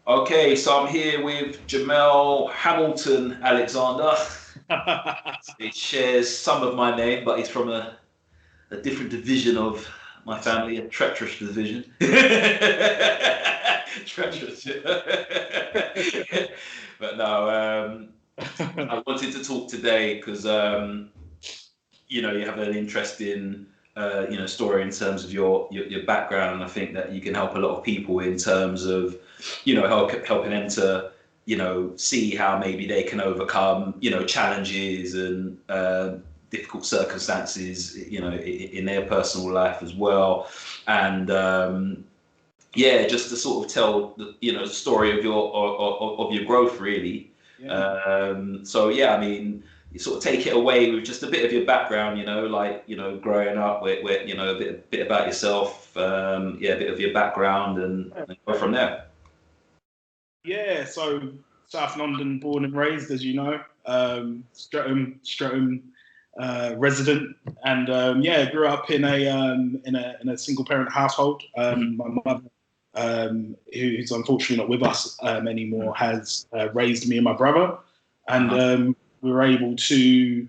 Okay, so I'm here with Jahmel Hamilton-Alexander. It shares some of my name, but he's from a different division of my family, a treacherous division. Treacherous. But no, I wanted to talk today because you have an interesting story in terms of your background, and I think that you can help a lot of people in terms of helping them to see how maybe they can overcome challenges and difficult circumstances in their personal life as well. And just to sort of tell the story of your growth, really. I mean, you sort of take it away with just a bit of your background, growing up, where a bit about yourself, a bit of your background, and go from there. Yeah, so South London, born and raised, as you know, Streatham resident, and grew up in a single parent household. My mother, who's unfortunately not with us anymore, has raised me and my brother, and we were able to,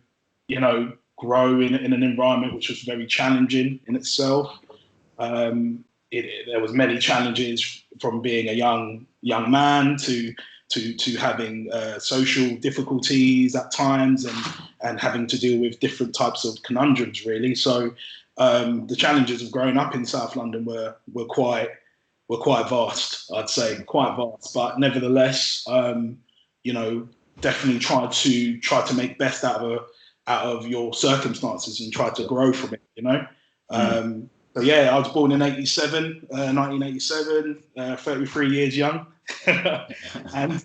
grow in an environment which was very challenging in itself. There was many challenges, from being a young man to having social difficulties at times, and having to deal with different types of conundrums, really. So the challenges of growing up in South London were quite vast, I'd say, quite vast. But nevertheless, definitely try to make best out of your circumstances and try to grow from it. So I was born in 1987, 33 years young. And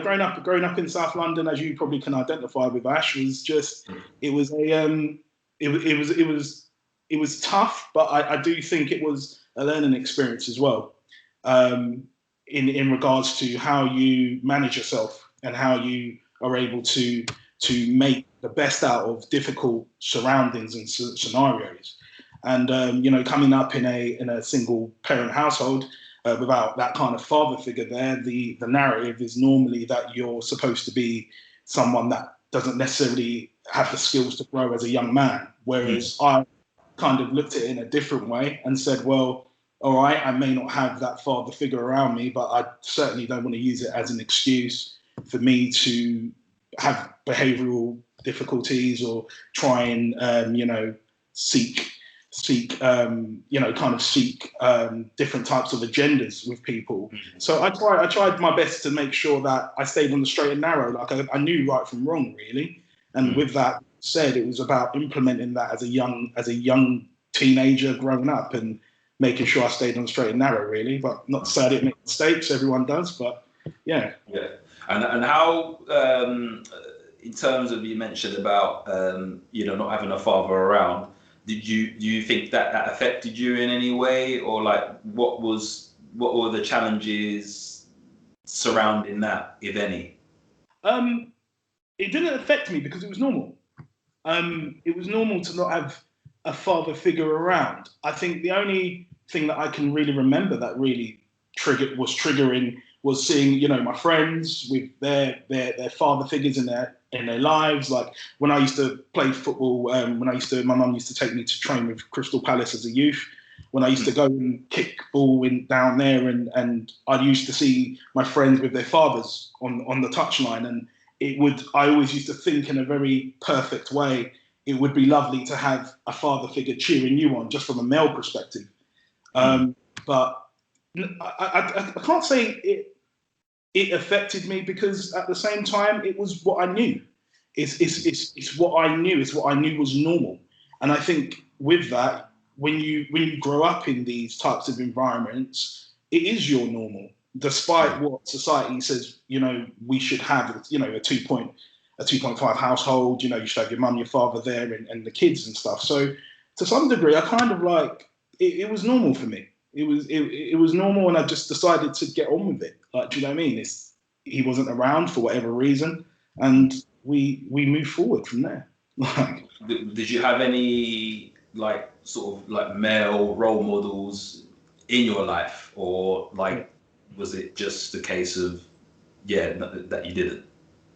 growing up in South London, as you probably can identify with, Ash, was just, it was tough, but I do think it was a learning experience as well, in regards to how you manage yourself and how you are able to make the best out of difficult surroundings and scenarios. And coming up in a single parent household, without that kind of father figure there, the narrative is normally that you're supposed to be someone that doesn't necessarily have the skills to grow as a young man. Whereas I kind of looked at it in a different way and said, well, all right, I may not have that father figure around me, but I certainly don't want to use it as an excuse for me to have behavioural difficulties or try and seek different types of agendas with people. So I tried my best to make sure that I stayed on the straight and narrow. Like I knew right from wrong, really. And with that said, it was about implementing that as a young teenager growing up and making sure I stayed on the straight and narrow, really. But not to say I didn't make mistakes, everyone does, but yeah. Yeah. And how, in terms of, you mentioned about not having a father around, do you think that affected you in any way, or like what were the challenges surrounding that, if any? It didn't affect me because it was normal. It was normal to not have a father figure around. I think the only thing that I can really remember that really triggering was seeing, my friends with their father figures in their lives. Like when I used to play football, my mum used to take me to train with Crystal Palace as a youth. When I used to go and kick ball down there, and I used to see my friends with their fathers on the touchline, and I always used to think in a very perfect way, it would be lovely to have a father figure cheering you on, just from a male perspective. But I can't say it affected me, because at the same time, it was what I knew. It's what I knew. It's what I knew was normal. And I think with that, when you grow up in these types of environments, it is your normal, despite what society says. We should have a 2.5 household. You should have your mum, your father there, and the kids and stuff. So to some degree, I kind of like it was normal for me. It was normal, and I just decided to get on with it. Like, do you know what I mean? He wasn't around for whatever reason, and we moved forward from there. Did you have any sort of male role models in your life, or like was it just a case of that you didn't?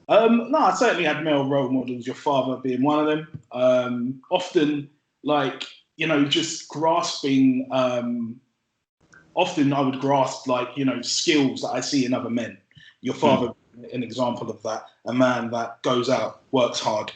No, I certainly had male role models, your father being one of them. Often, like, just grasping, often I would grasp, like, skills that I see in other men. Your father, an example of that, a man that goes out, works hard,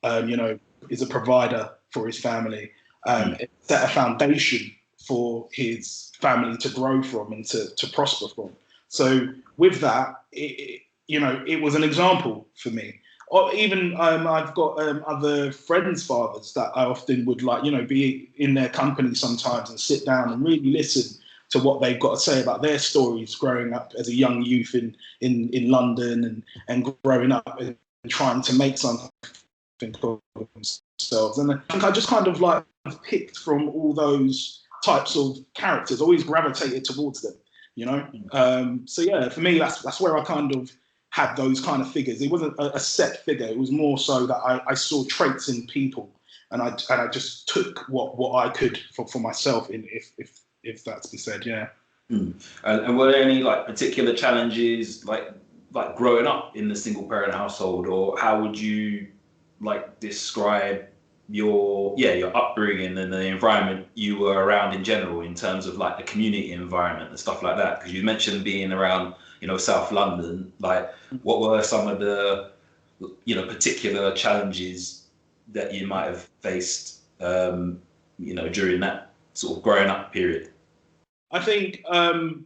is a provider for his family, set a foundation for his family to grow from and to prosper from. So with that, it was an example for me. Or even I've got other friends' fathers that I often would be in their company sometimes and sit down and really listen to what they've got to say about their stories growing up as a young youth in London and growing up and trying to make something of themselves. And I think I just kind of like picked from all those types of characters, always gravitated towards them, So yeah, for me, that's where I kind of had those kind of figures. It wasn't a set figure. It was more so that I saw traits in people, and I just took what I could for myself, if that's be said, yeah. And were there any like particular challenges like growing up in the single parent household, or how would you like describe your upbringing and the environment you were around in general, in terms of like the community environment and stuff like that? Because you mentioned being around South London. Like, what were some of the particular challenges that you might have faced during that sort of growing up period? I think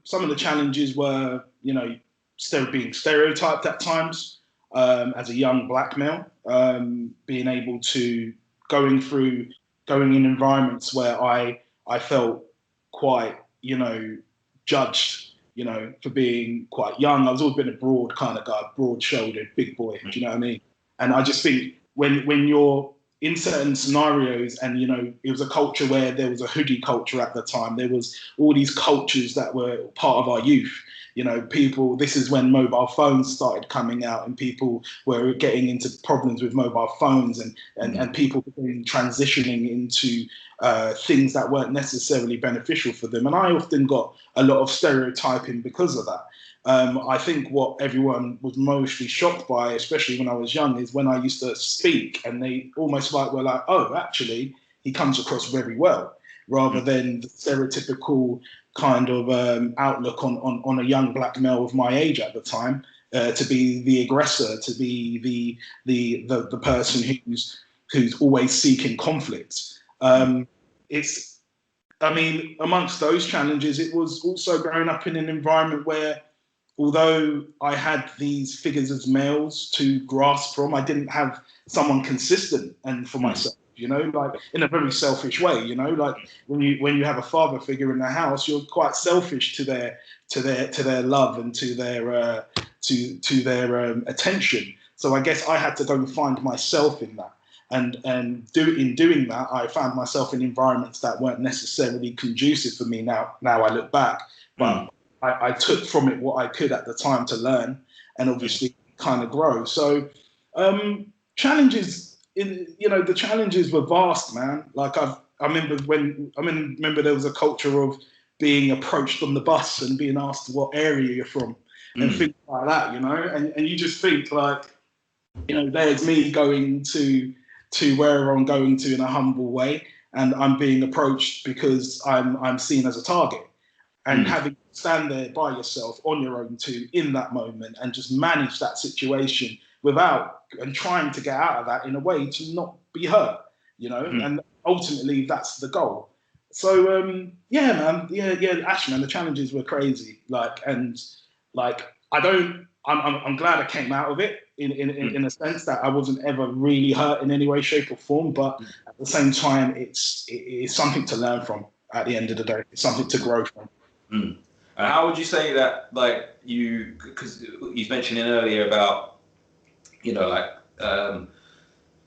some of the challenges were, being stereotyped at times as a young black male, being able to going in environments where I felt quite, judged, for being quite young. I was always been a broad kind of guy, broad-shouldered, big boy. Do you know what I mean? And I just think when you're in certain scenarios, and it was a culture where there was a hoodie culture at the time. There was all these cultures that were part of our youth. People. This is when mobile phones started coming out, and people were getting into problems with mobile phones, and people transitioning into things that weren't necessarily beneficial for them. And I often got a lot of stereotyping because of that. I think what everyone was mostly shocked by, especially when I was young, is when I used to speak and they almost were like, oh, actually, he comes across very well, rather than the stereotypical kind of outlook on a young black male of my age at the time, to be the aggressor, to be the person who's always seeking conflict. Amongst those challenges, it was also growing up in an environment where, although I had these figures as males to grasp from, I didn't have someone consistent and for myself, like in a very selfish way, like when you have a father figure in the house, you're quite selfish to their love and to their attention. So I guess I had to go and find myself in that. And in doing that, I found myself in environments that weren't necessarily conducive for me. Now I look back, but I took from it what I could at the time to learn and obviously kind of grow. So challenges, the challenges were vast, man. Like I remember there was a culture of being approached on the bus and being asked what area you're from and things like that, and you just think like, there's me going to wherever I'm going to in a humble way, and I'm being approached because I'm seen as a target. And having to stand there by yourself on your own in that moment and just manage that situation and trying to get out of that in a way to not be hurt, and ultimately that's the goal. So Ash, man, the challenges were crazy. I'm glad I came out of it in a sense that I wasn't ever really hurt in any way, shape or form, but at the same time, it's something to learn from at the end of the day. It's something to grow from. And how would you say that, like, because you mentioned earlier about,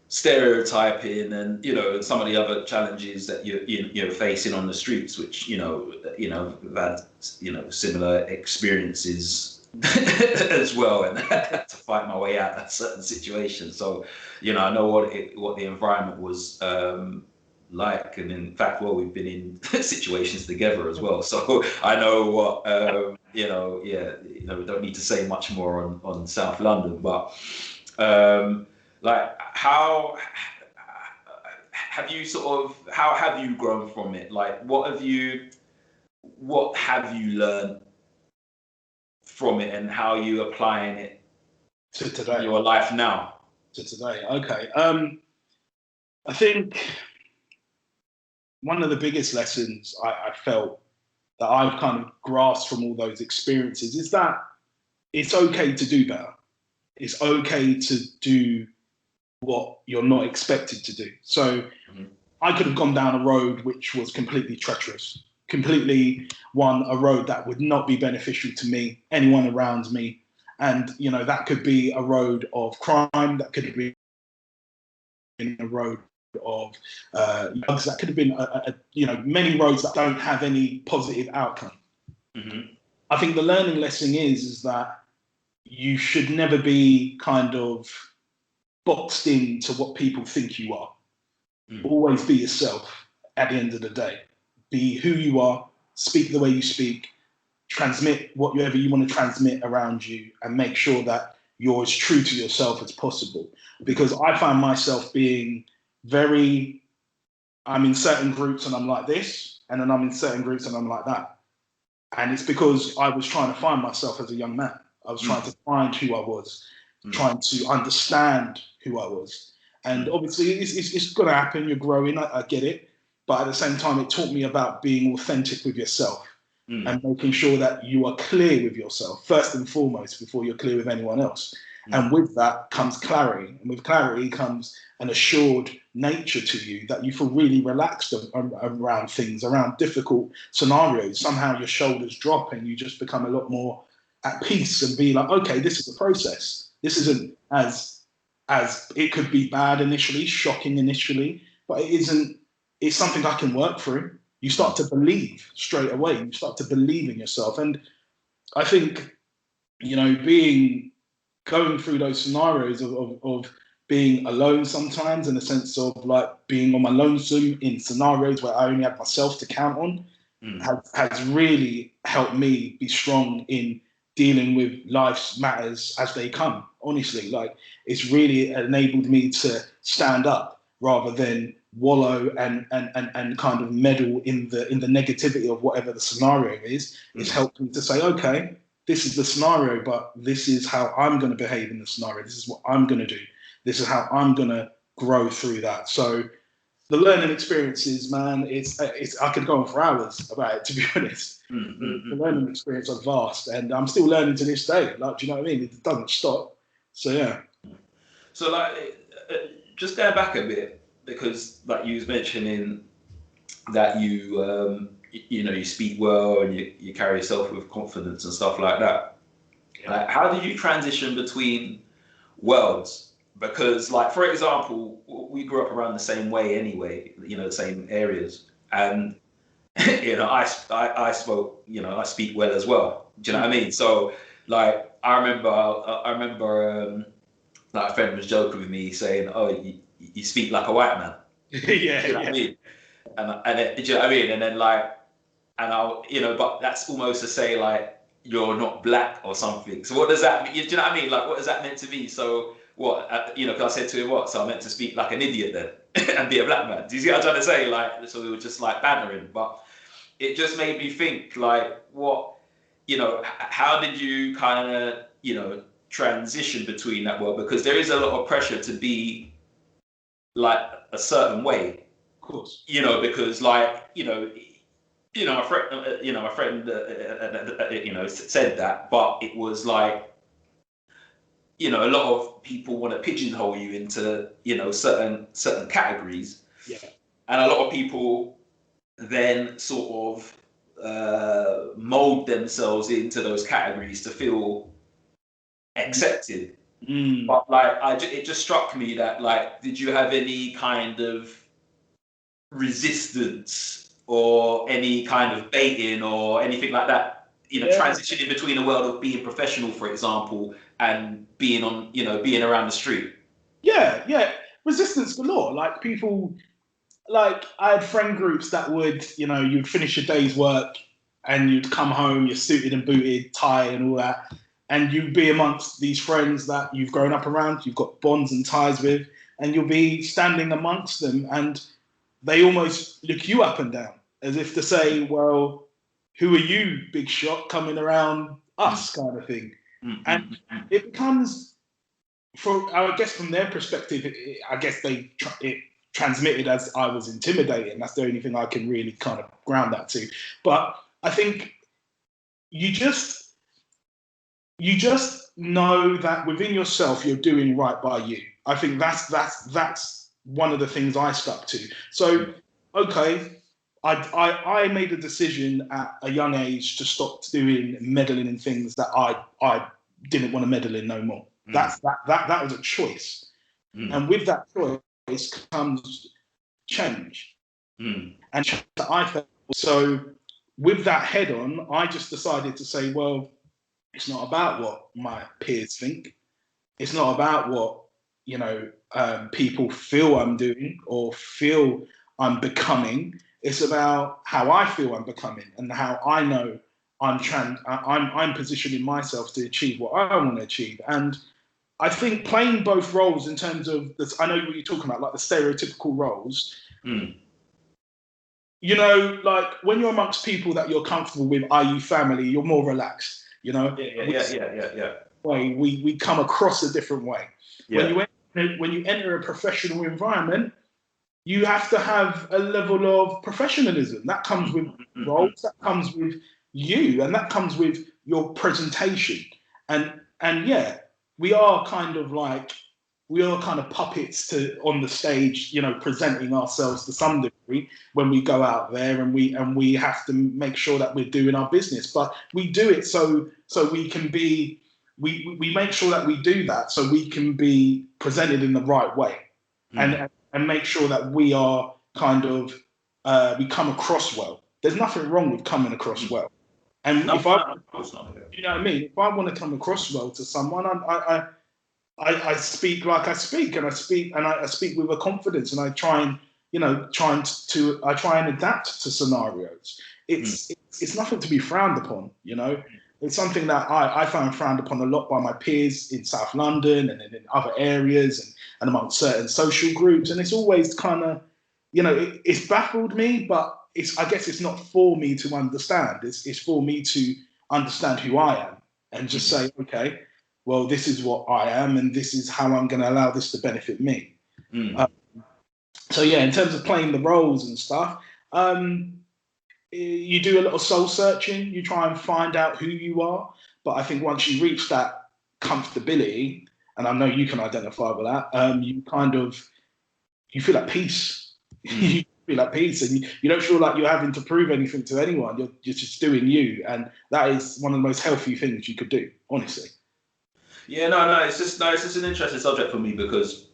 stereotyping and, some of the other challenges that you're facing on the streets, which, I've had, similar experiences as well, and to fight my way out of certain situations. So, I know what the environment was like, and in fact, well, we've been in situations together as well, so I know what we don't need to say much more on South London, but like, how have you how have you grown from it? Like, what have you learned from it, and how are you applying it to today, in your life now? To today, okay. I think one of the biggest lessons I felt that I've kind of grasped from all those experiences is that it's okay to do better. It's okay to do what you're not expected to do. So I could have gone down a road which was completely treacherous, completely a road that would not be beneficial to me, anyone around me. And, that could be a road of crime, that could be a road of drugs, that could have been, many roads that don't have any positive outcome. Mm-hmm. I think the learning lesson is that you should never be kind of boxed into what people think you are. Always be yourself at the end of the day. Be who you are, speak the way you speak, transmit whatever you want to transmit around you, and make sure that you're as true to yourself as possible. Because I find myself being I'm in certain groups and I'm like this, and then I'm in certain groups and I'm like that. And it's because I was trying to find myself as a young man. I was trying to find who I was, trying to understand who I was. And obviously, it's going to happen. You're growing. I get it. But at the same time, it taught me about being authentic with yourself and making sure that you are clear with yourself, first and foremost, before you're clear with anyone else. And with that comes clarity. And with clarity comes an assured nature to you that you feel really relaxed around things, around difficult scenarios. Somehow your shoulders drop and you just become a lot more at peace and be like, okay, this is a process. This isn't as it could be bad initially, shocking initially, but it isn't. It's something I can work through. You start to believe straight away. You start to believe in yourself. And I think, going through those scenarios of being alone sometimes, in the sense of like being on my lonesome in scenarios where I only have myself to count on, has really helped me be strong in dealing with life's matters as they come. Honestly, like, it's really enabled me to stand up rather than wallow and kind of meddle in the negativity of whatever the scenario is. It's helped me to say, okay, this is the scenario, but this is how I'm going to behave in the scenario. This is what I'm going to do. This is how I'm going to grow through that. So the learning experiences, man, it's I could go on for hours about it, to be honest. The learning experience are vast, and I'm still learning to this day. Like, do you know what I mean? It doesn't stop. So yeah. So like, just going back a bit, because like you was mentioning that you speak well and you carry yourself with confidence and stuff like that. Like, how did you transition between worlds? Because, like, for example, we grew up around the same way anyway, the same areas, and I spoke, I speak well as well. Do you know what I mean? So, like, I remember like, a friend was joking with me saying, "Oh, you speak like a white man." Yeah. Do you know what I mean? And do you know what I mean? And then like, and I'll, but that's almost to say like you're not black or something. So what does that mean? Do you know what I mean? Like, what is that meant to be? So what, because I said to him, what? So I meant to speak like an idiot then and be a black man. Do you see what I'm trying to say? Like, so we were just like bantering, but it just made me think like, what, how did you kind of, transition between that world? Because there is a lot of pressure to be like a certain way. Of course. Because like, my friend, said that, but it was like, a lot of people want to pigeonhole you into, certain categories. Yeah. And a lot of people then sort of mold themselves into those categories to feel accepted. But like, it just struck me that, like, did you have any kind of resistance or any kind of baiting or anything like that, transitioning between the world of being professional, for example, and being being around the street? Yeah. Resistance galore. Like, people, like I had friend groups that would, you'd finish your day's work and you'd come home, you're suited and booted, tie and all that, and you'd be amongst these friends that you've grown up around, you've got bonds and ties with, and you'll be standing amongst them, and they almost look you up and down as if to say, well, who are you, big shot, coming around us, kind of thing. And it becomes, I guess from their perspective, I guess it transmitted as I was intimidating. That's the only thing I can really kind of ground that to. But I think you just know that within yourself you're doing right by you. I think that's one of the things I stuck to. So, okay, I made a decision at a young age to stop doing meddling in things that I didn't want to meddle in no more. That was a choice, and with that choice comes change, and I felt so. With that head on, I just decided to say, well, it's not about what my peers think. It's not about what people feel I'm doing or feel I'm becoming. It's about how I feel I'm becoming and how I know I'm positioning myself to achieve what I want to achieve. And I think playing both roles in terms of this, I know what you're talking about, like the stereotypical roles. Like when you're amongst people that you're comfortable with, i.e. family, you're more relaxed. Yeah. We come across a different way. Yeah. When you enter a professional environment, you have to have a level of professionalism. That comes with roles, that comes with you, and that comes with your presentation. And yeah, we are kind of puppets on the stage, presenting ourselves to some degree when we go out there, and we have to make sure that we're doing our business. But we do it so we can be. We make sure that we do that so we can be presented in the right way, and make sure that we are we come across well. There's nothing wrong with coming across well. And you know what I mean? If I want to come across well to someone, I speak like I speak, and I speak with a confidence, and I try and adapt to scenarios. It's nothing to be frowned upon, It's something that I found frowned upon a lot by my peers in South London and in other areas and among certain social groups. And it's always kind of, it's baffled me, but I guess it's not for me to understand. It's for me to understand who I am and just say, okay, well, this is what I am, and this is how I'm going to allow this to benefit me. So yeah, in terms of playing the roles and stuff, you do a little soul searching. You try and find out who you are. But I think once you reach that comfortability, and I know you can identify with that, you feel at peace. You feel at peace, and you don't feel like you're having to prove anything to anyone. You're just doing you, and that is one of the most healthy things you could do, honestly. Yeah, no, it's just an interesting subject for me, because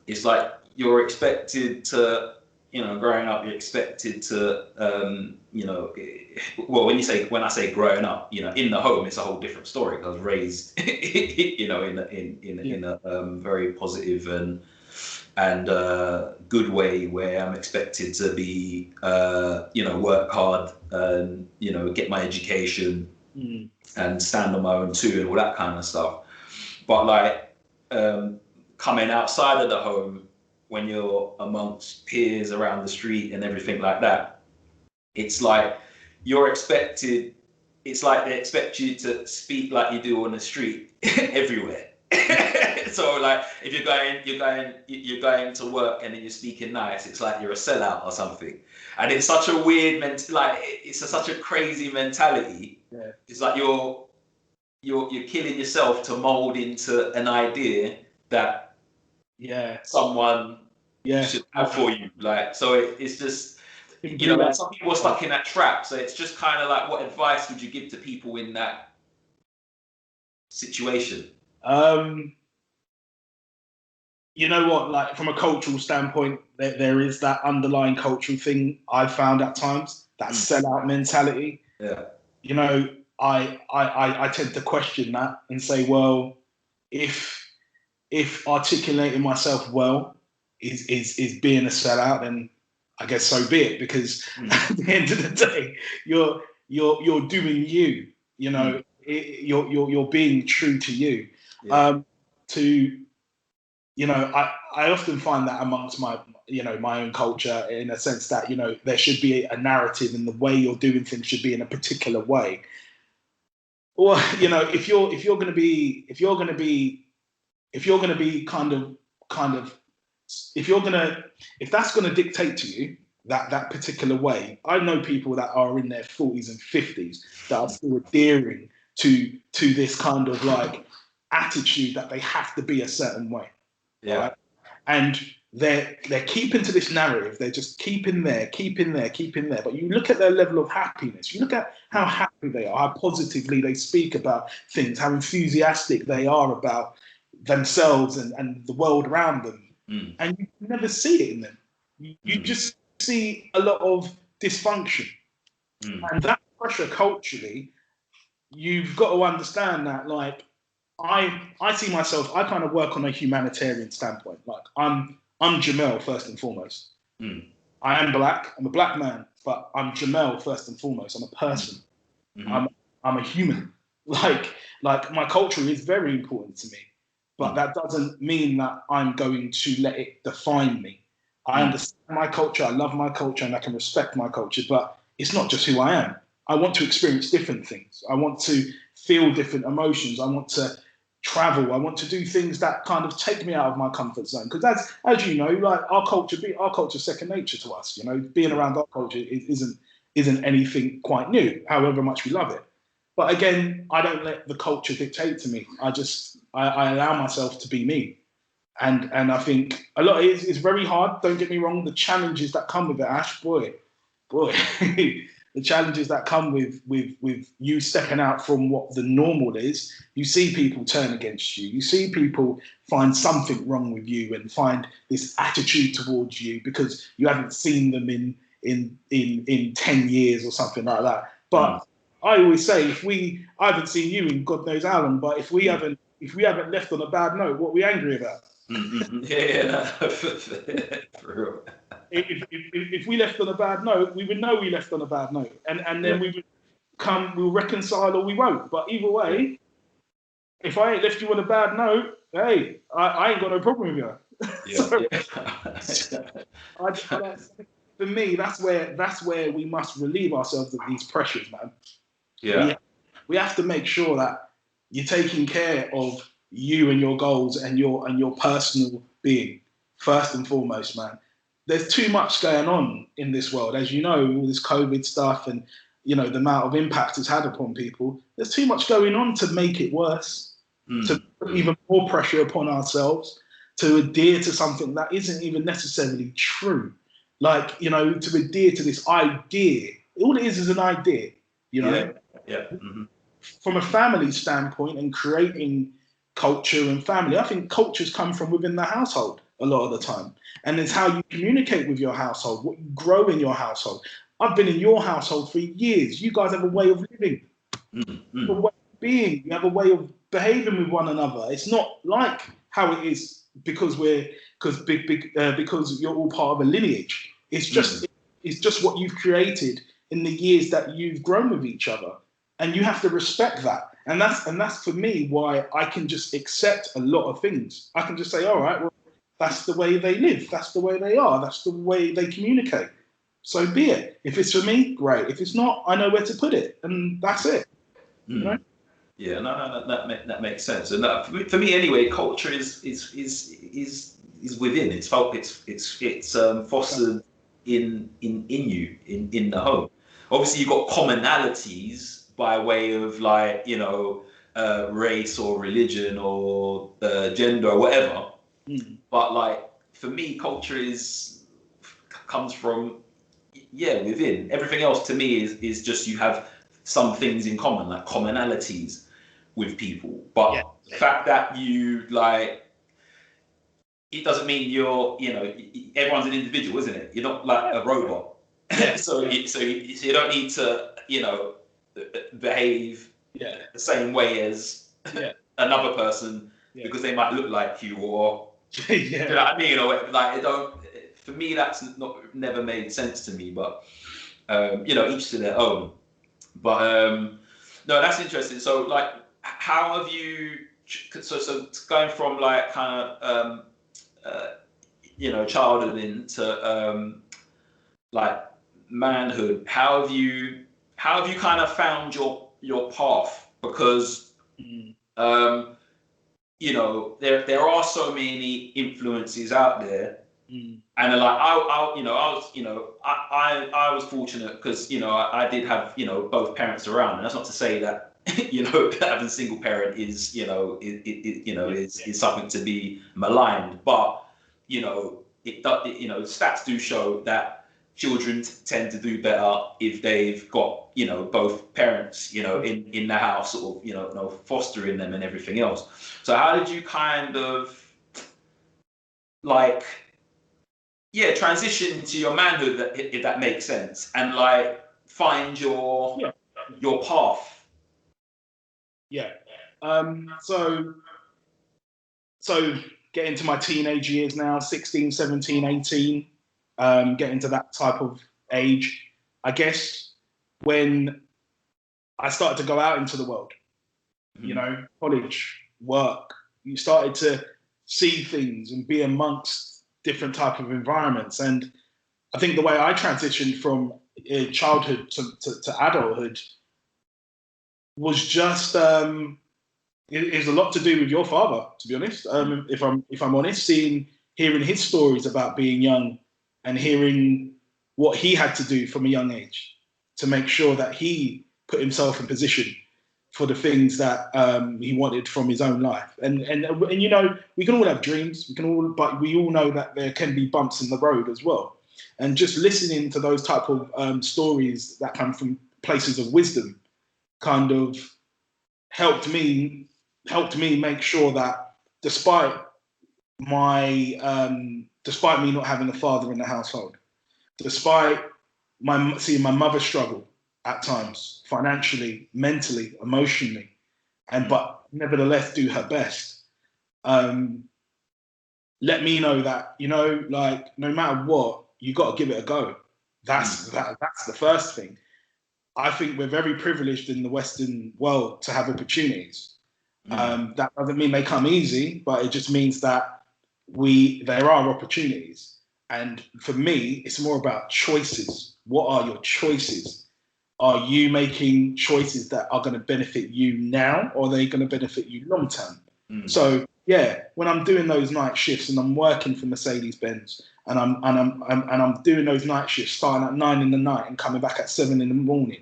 it's like you're expected to, growing up, you're expected to, well, when I say growing up, in the home, it's a whole different story. I was raised, in a very positive and good way, where I'm expected to be, work hard and, get my education and stand on my own too, and all that kind of stuff. But like coming outside of the home, when you're amongst peers around the street and everything like that, it's like you're expected. It's like they expect you to speak like you do on the street everywhere. So like if you're going to work and then you're speaking nice, it's like you're a sellout or something. And it's such a weird such a crazy mentality. Yeah. It's like you're killing yourself to mold into an idea that someone should have for you. Like, so it's just, like some people are stuck in that trap. So it's just kind of like, what advice would you give to people in that situation? You know what, like from a cultural standpoint, there is that underlying cultural thing I've found at times, that sellout mentality. Yeah. I tend to question that and say, well, if articulating myself well is being a sellout, then I guess so be it, because at the end of the day, you're doing you. You know, you're being true to you. Yeah. I often find that amongst my own culture, in a sense that, there should be a narrative, and the way you're doing things should be in a particular way. Or, if you're going to be if that's going to dictate to you that particular way. I know people that are in their 40s and 50s that are still adhering to this kind of like attitude that they have to be a certain way. Yeah. Right? And they're keeping to this narrative. They're just keeping there. But you look at their level of happiness. You look at how happy they are, how positively they speak about things, how enthusiastic they are about themselves and the world around them. And you never see it in them. You just see a lot of dysfunction. And that pressure culturally, you've got to understand that, like, I see myself, I kind of work on a humanitarian standpoint. Like, I'm Jahmel first and foremost. I am black. I'm a black man, but I'm Jahmel first and foremost. I'm a person. I'm a human. Like my culture is very important to me, but that doesn't mean that I'm going to let it define me. I understand my culture. I love my culture, and I can respect my culture, but it's not just who I am. I want to experience different things. I want to feel different emotions. I want to travel. I want to do things that kind of take me out of my comfort zone. Because as you know, like, our culture is second nature to us. Being around our culture isn't anything quite new, however much we love it. But again, I don't let the culture dictate to me. I allow myself to be me. And I think a lot it's very hard. Don't get me wrong. The challenges that come with it, Ash, boy, the challenges that come with you stepping out from what the normal is. You see people turn against you. You see people find something wrong with you and find this attitude towards you because you haven't seen them in 10 years or something like that. But I always say, I haven't seen you in God knows how long, but if we haven't left on a bad note, what are we angry about? Yeah, for real. If we left on a bad note, we would know we left on a bad note, and then we'll reconcile or we won't. But either way, if I ain't left you on a bad note, hey, I ain't got no problem with you. For me, that's where we must relieve ourselves of these pressures, man. Yeah. We have to make sure that you're taking care of you and your goals and your personal being first and foremost, man. There's too much going on in this world, as you know, all this COVID stuff and the amount of impact it's had upon people. There's too much going on to make it worse, to put even more pressure upon ourselves, to adhere to something that isn't even necessarily true. Like, to adhere to this idea. All it is an idea, Yeah. From a family standpoint and creating culture and family, I think cultures come from within the household a lot of the time. And it's how you communicate with your household, what you grow in your household. I've been in your household for years. You guys have a way of living, a way of being. You have a way of behaving with one another. It's not like how it is because you're all part of a lineage. It's just what you've created in the years that you've grown with each other. And you have to respect that. And that's for me why I can just accept a lot of things. I can just say, all right, well, that's the way they live. That's the way they are. That's the way they communicate. So be it. If it's for me, great. If it's not, I know where to put it. And that's it. Right? Yeah, no, that makes sense. And for me anyway, culture is within. It's fostered in you, in the home. Obviously, you've got commonalities by way of race or religion or gender or whatever. But for me, culture comes from within. Everything else to me is just you have some things in common, like commonalities with people. But the fact that you it doesn't mean you're everyone's an individual, isn't it? You're not like a robot. So you don't need to behave the same way as another person because they might look like you or you know what I mean, or it don't. for me, that's never made sense to me. But you know, each to their own. But no, that's interesting. So like, how have you? So going from like kind of you know, childhood into like manhood. How have you kind of found your path? Because you know, there are so many influences out there. And like I was fortunate because you know I did have you know both parents around, and that's not to say that you know having a single parent is you know is something to be maligned, but you know you know stats do show that children tend to do better if they've got you know both parents you know in the house sort of you know fostering them and everything else. So how did you kind of like transition into your manhood, if that makes sense, and like find your path? Yeah. So get into my teenage years now, 16, 17, 18, get into that type of age. I guess when I started to go out into the world, you know, college, work, you started to see things and be amongst different type of environments. And I think the way I transitioned from childhood to adulthood was just it is a lot to do with your father, to be honest. If I'm honest, hearing his stories about being young and hearing what he had to do from a young age to make sure that he put himself in position for the things that he wanted from his own life. And you know, we can all have dreams, but we all know that there can be bumps in the road as well. And just listening to those type of stories that come from places of wisdom kind of helped me make sure that despite me not having a father in the household, despite seeing my mother struggle at times financially, mentally, emotionally, but nevertheless do her best, let me know that, you know, like no matter what, you got to give it a go. That's the first thing. I think we're very privileged in the Western world to have opportunities. That doesn't mean they come easy, but it just means that there are opportunities. And for me, it's more about choices. What are your choices? Are you making choices that are going to benefit you now, or are they going to benefit you long term? So yeah, when I'm doing those night shifts and I'm working for Mercedes-Benz and I'm doing those night shifts starting at 9 in the night and coming back at 7 in the morning,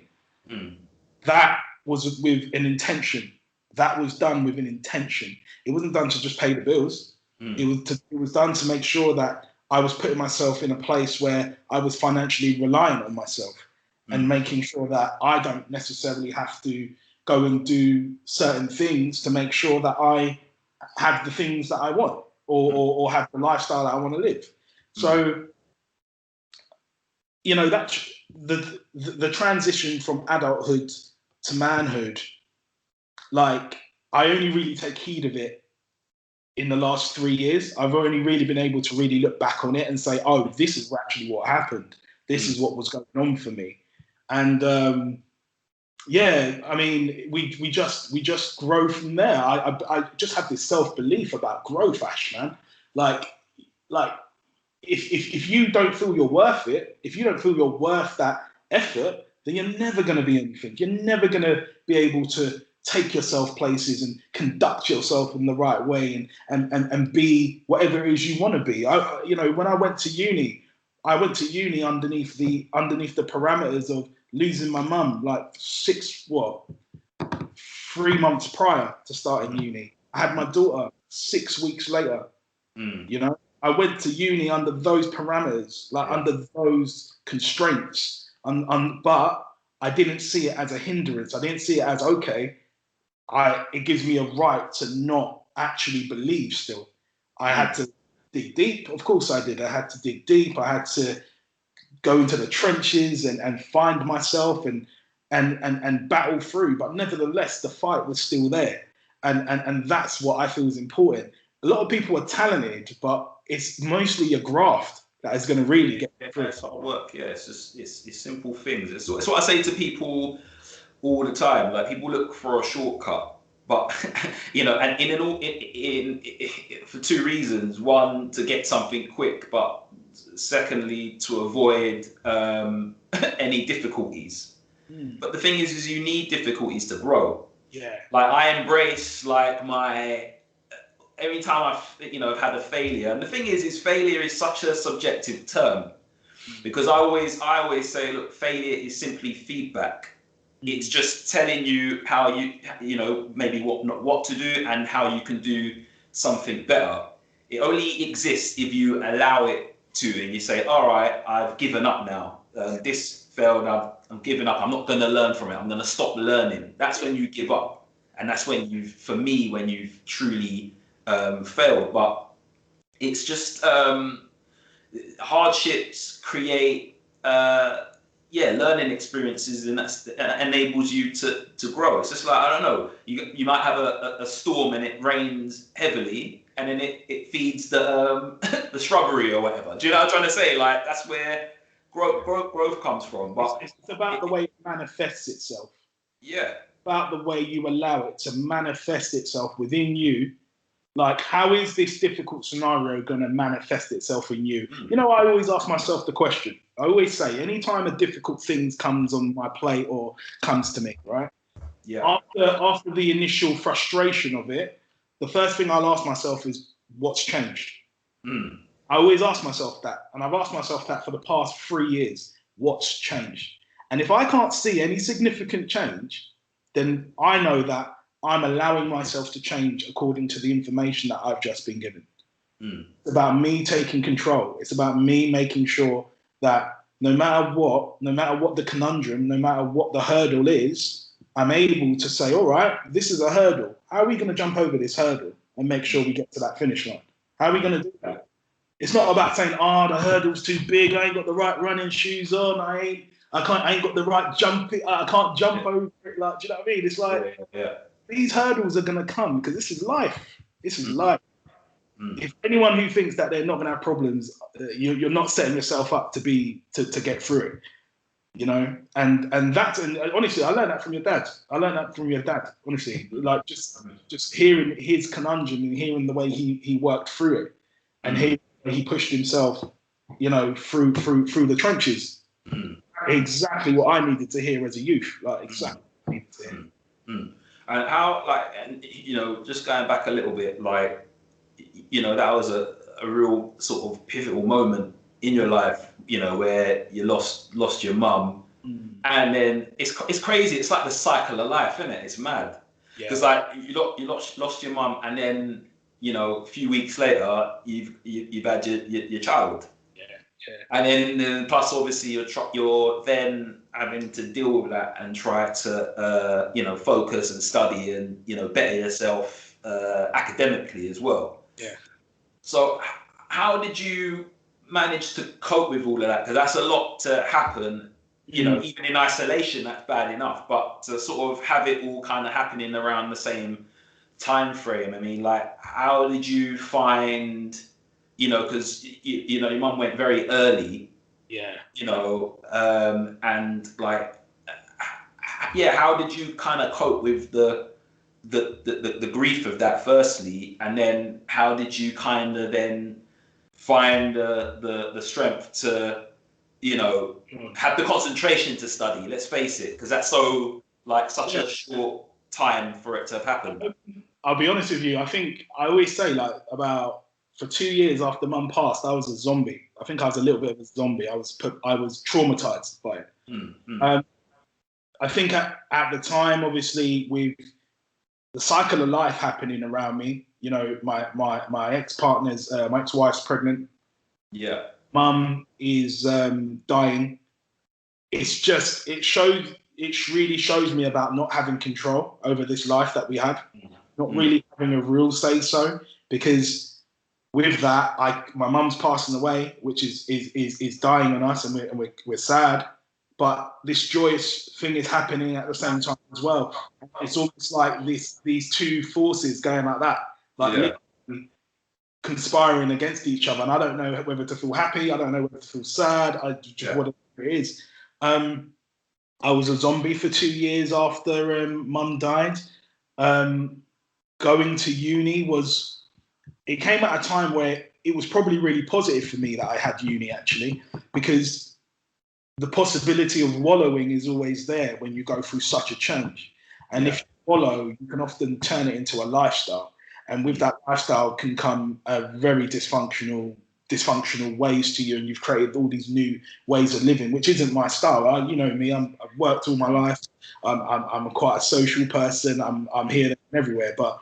that was with an intention. That was done with an intention. It wasn't done to just pay the bills. It was done to make sure that I was putting myself in a place where I was financially reliant on myself and making sure that I don't necessarily have to go and do certain things to make sure that I have the things that I want or have the lifestyle that I want to live. So, you know, that the transition from adulthood to manhood, like I only really take heed of it in the last 3 years. I've only really been able to really look back on it and say, oh, this is actually what happened. This is what was going on for me. And yeah, I mean, we just grow from there. I just have this self-belief about growth, Ash, man. Like if you don't feel you're worth it, if you don't feel you're worth that effort, then you're never going to be anything. You're never going to be able to take yourself places and conduct yourself in the right way and be whatever it is you want to be. You know, when I went to uni underneath the parameters of losing my mum, like 3 months prior to starting uni. I had my daughter 6 weeks later. You know, I went to uni under those parameters, under those constraints, but I didn't see it as a hindrance. I didn't see it as, okay, it gives me a right to not actually believe still. I had to dig deep. Of course I did. I had to dig deep. I had to go into the trenches and find myself and battle through. But nevertheless, the fight was still there. And that's what I feel is important. A lot of people are talented, but it's mostly a graft. that is going to really get through. It's hard work. Yeah, it's just it's simple things. It's what I say to people all the time. Like people look for a shortcut, but and for two reasons. One, to get something quick, but secondly, to avoid any difficulties. But the thing is you need difficulties to grow. Yeah. Like I embrace every time I've had a failure, and the thing is failure is such a subjective term, because I always say, look, failure is simply feedback. It's just telling you how maybe what to do and how you can do something better. It only exists if you allow it to, and you say, all right, I've given up now. This failed. I'm giving up. I'm not going to learn from it. I'm going to stop learning. That's when you give up, and that's when you've truly failed. But it's just hardships create learning experiences, and that enables you to grow. It's just like, I don't know, you might have a storm and it rains heavily, and then it feeds the the shrubbery or whatever. Do you know what I'm trying to say? Like that's where growth comes from. But it's about the way it manifests itself. Yeah. About the way you allow it to manifest itself within you. Like, how is this difficult scenario going to manifest itself in you? I always ask myself the question. I always say, anytime a difficult thing comes on my plate or comes to me, right? Yeah. After the initial frustration of it, the first thing I'll ask myself is, what's changed? I always ask myself that. And I've asked myself that for the past 3 years. What's changed? And if I can't see any significant change, then I know that I'm allowing myself to change according to the information that I've just been given. It's about me taking control. It's about me making sure that no matter what the conundrum, no matter what the hurdle is, I'm able to say, all right, this is a hurdle. How are we going to jump over this hurdle and make sure we get to that finish line? How are we going to do that? It's not about saying, the hurdle's too big. I ain't got the right running shoes on. I ain't got the right jump. I can't jump over it. Like, do you know what I mean? It's like, these hurdles are going to come because this is life. This is life. If anyone who thinks that they're not going to have problems, you're not setting yourself up to get through it. And honestly, I learned that from your dad. Honestly, like just hearing his conundrum and hearing the way he worked through it, and he pushed himself, through the trenches. Exactly what I needed to hear as a youth. Like exactly what I needed to hear. And how, just going back a little bit, that was a real sort of pivotal moment in your life, where you lost your mum, and then it's crazy. It's like the cycle of life, isn't it? It's mad. Because you lost your mum, and then a few weeks later you've had your child. And then plus obviously you're then having to deal with that and try to focus and study and better yourself academically as well. So how did you manage to cope with all of that? Because that's a lot to happen. Even in isolation, that's bad enough. But to sort of have it all kind of happening around the same time frame. I mean, like, how did you find? Because your mum went very early. And like, how did you kind of cope with the grief of that firstly, and then how did you kind of then find the strength to have the concentration to study? Let's face it, because that's such a short time for it to have happened. I'll be honest with you. I think I always say for 2 years after mum passed, I was a zombie. I think I was a little bit of a zombie. I was traumatized by it. I think at the time, obviously, with the cycle of life happening around me, my ex-partner's, my ex-wife's pregnant. Mum is dying. It really shows me about not having control over this life that we have, not really having a real say so, because with that, my mum's passing away, which is dying on us, and we're sad. But this joyous thing is happening at the same time as well. It's almost like these two forces going like that, literally conspiring against each other, and I don't know whether to feel happy. I don't know whether to feel sad. I just whatever it is. I was a zombie for 2 years after Mum died. Going to uni it came at a time where it was probably really positive for me that I had uni, actually, because the possibility of wallowing is always there when you go through such a change. And if you wallow, you can often turn it into a lifestyle. And with that lifestyle can come very dysfunctional ways to you, and you've created all these new ways of living, which isn't my style. You know me, I've worked all my life. I'm quite a social person. I'm here and everywhere. But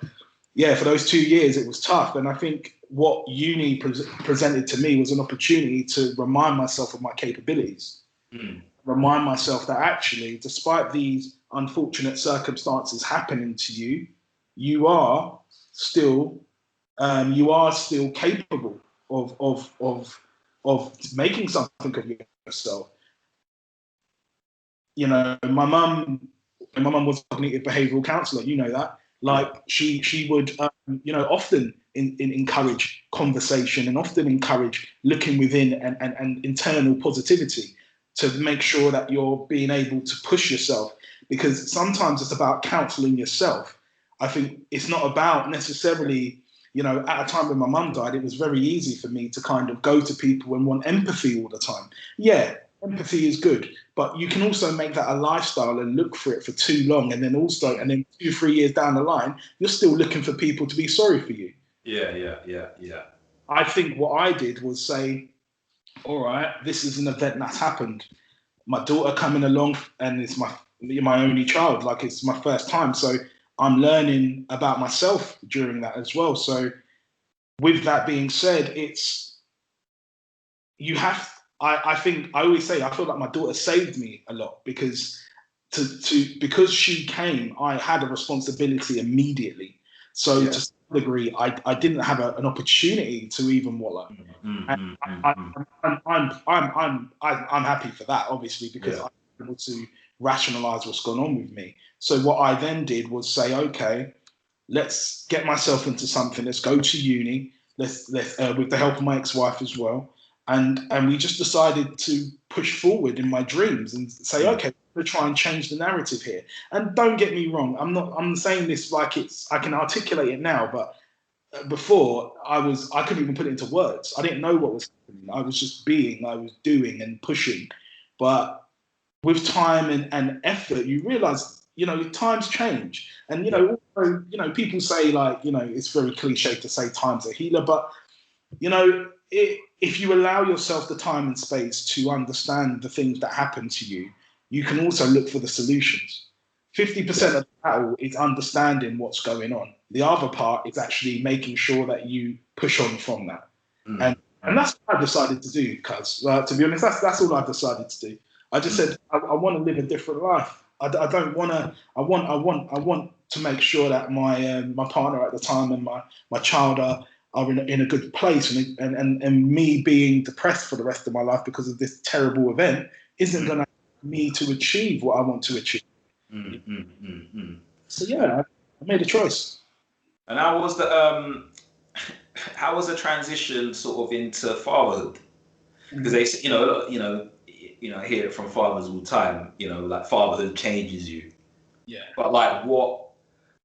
yeah, for those 2 years, it was tough. And I think what uni presented to me was an opportunity to remind myself of my capabilities. Remind myself that actually, despite these unfortunate circumstances happening to you, you are still capable of making something of yourself. You know, my mum was a cognitive behavioural counsellor. You know that. Like she would, often encourage conversation and often encourage looking within and internal positivity to make sure that you're being able to push yourself. Because sometimes it's about counselling yourself. I think it's not about necessarily, at a time when my mum died, it was very easy for me to kind of go to people and want empathy all the time. Yeah, empathy is good, but you can also make that a lifestyle and look for it for too long. And then 2-3 years down the line, you're still looking for people to be sorry for you. Yeah. I think what I did was say, all right, this is an event that's happened. My daughter coming along, and it's my only child, like it's my first time. So I'm learning about myself during that as well. So with that being said, I think I always say, I feel like my daughter saved me a lot because because she came, I had a responsibility immediately. So to some degree, I didn't have an opportunity to even wallow. And I'm happy for that, obviously, because I'm able to rationalize what's gone on with me. So what I then did was say, okay, let's get myself into something. Let's go to uni. Let's with the help of my ex-wife as well. And we just decided to push forward in my dreams and say, okay, we're going to try and change the narrative here. And don't get me wrong, I'm saying this like I can articulate it now, but before I couldn't even put it into words. I didn't know what was happening. I was just I was doing and pushing. But with time and effort, you realize, times change. And, also, people say, like, it's very cliche to say time's a healer, but, if you allow yourself the time and space to understand the things that happen to you, you can also look for the solutions. 50% of the battle is understanding what's going on. The other part is actually making sure that you push on from that. And that's what I decided to do, cuz, to be honest, that's all I've decided to do. I just said, I want to live a different life. I don't want to, I want to make sure that my partner at the time and my child are in a good place, and me being depressed for the rest of my life because of this terrible event isn't going to help me to achieve what I want to achieve. So yeah, I made a choice. And how was the transition sort of into fatherhood? Because they, I hear it from fathers all the time. Like fatherhood changes you. Yeah. But what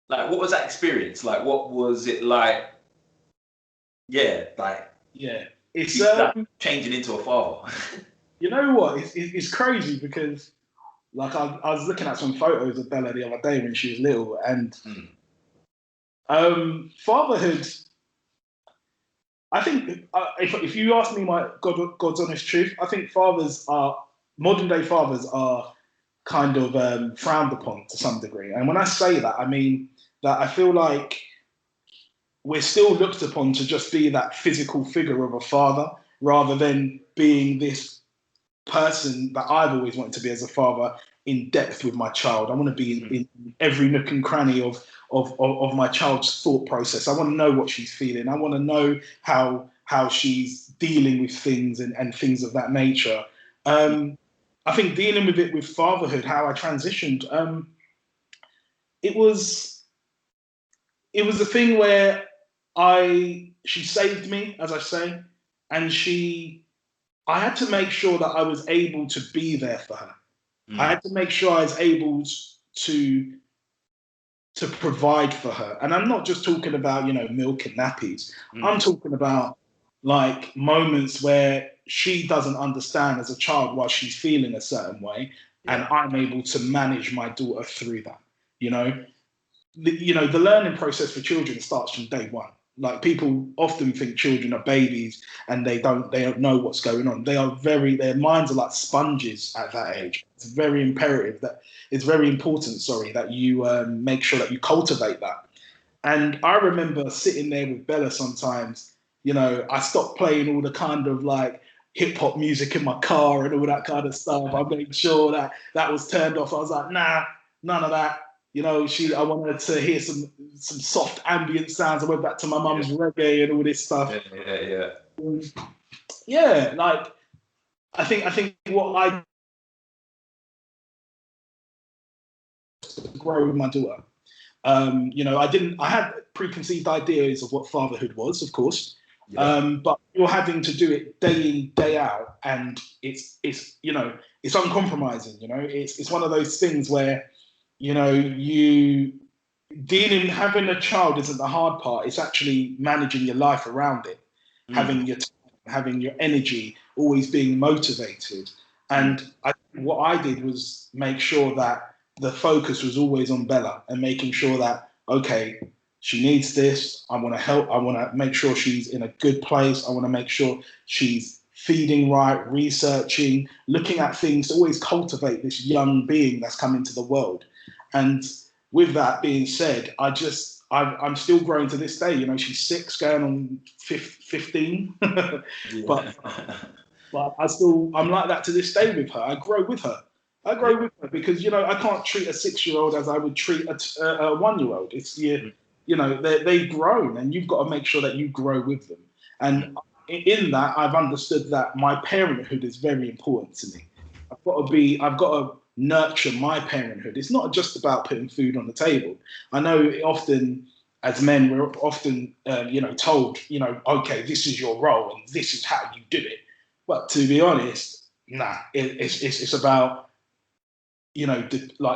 was that experience? Like, what was it like? Yeah, like. Yeah, it's changing into a father. You know what? It's crazy because, like, I was looking at some photos of Bella the other day when she was little, and fatherhood. I think if you ask me my God's honest truth, I think modern day fathers are kind of frowned upon to some degree. And when I say that, I mean that I feel like we're still looked upon to just be that physical figure of a father, rather than being this person that I've always wanted to be as a father, in depth with my child. I want to be in every nook and cranny of my child's thought process. I want to know what she's feeling. I want to know how she's dealing with things and things of that nature. I think dealing with it with fatherhood, how I transitioned, it was a thing where she saved me, as I say, and I had to make sure that I was able to be there for her. I had to make sure I was able to provide for her. And I'm not just talking about, milk and nappies. I'm talking about like moments where she doesn't understand as a child why she's feeling a certain way. Yeah. And I'm able to manage my daughter through that. The learning process for children starts from day one. Like, people often think children are babies and they don't know what's going on. Their minds are like sponges at that age. It's very important that you make sure that you cultivate that. And I remember sitting there with Bella sometimes. I stopped playing all the kind of like hip hop music in my car and all that kind of stuff. I made sure that was turned off. I was like, nah, none of that. I wanted to hear some soft ambient sounds. I went back to my mum's reggae and all this stuff. Yeah, like I think what I grow with my daughter. I had preconceived ideas of what fatherhood was, of course. Yeah. But you're having to do it day in, day out, and it's uncompromising. It's one of those things where having a child isn't the hard part. It's actually managing your life around it, having your time, having your energy, always being motivated. And what I did was make sure that the focus was always on Bella and making sure that, okay, she needs this. I want to help. I want to make sure she's in a good place. I want to make sure she's feeding right, researching, looking at things to always cultivate this young being that's come into the world. And with that being said, I'm still growing to this day. She's 6, going on 15, but I'm like that to this day with her. I grow with her because I can't treat a 6-year-old as I would treat a 1-year-old. It's they've grown, and you've got to make sure that you grow with them. And in that, I've understood that my parenthood is very important to me. I've got to nurture my parenthood. It's not just about putting food on the table. I know often as men, we're often, told, okay, this is your role and this is how you do it. But to be honest, it's about,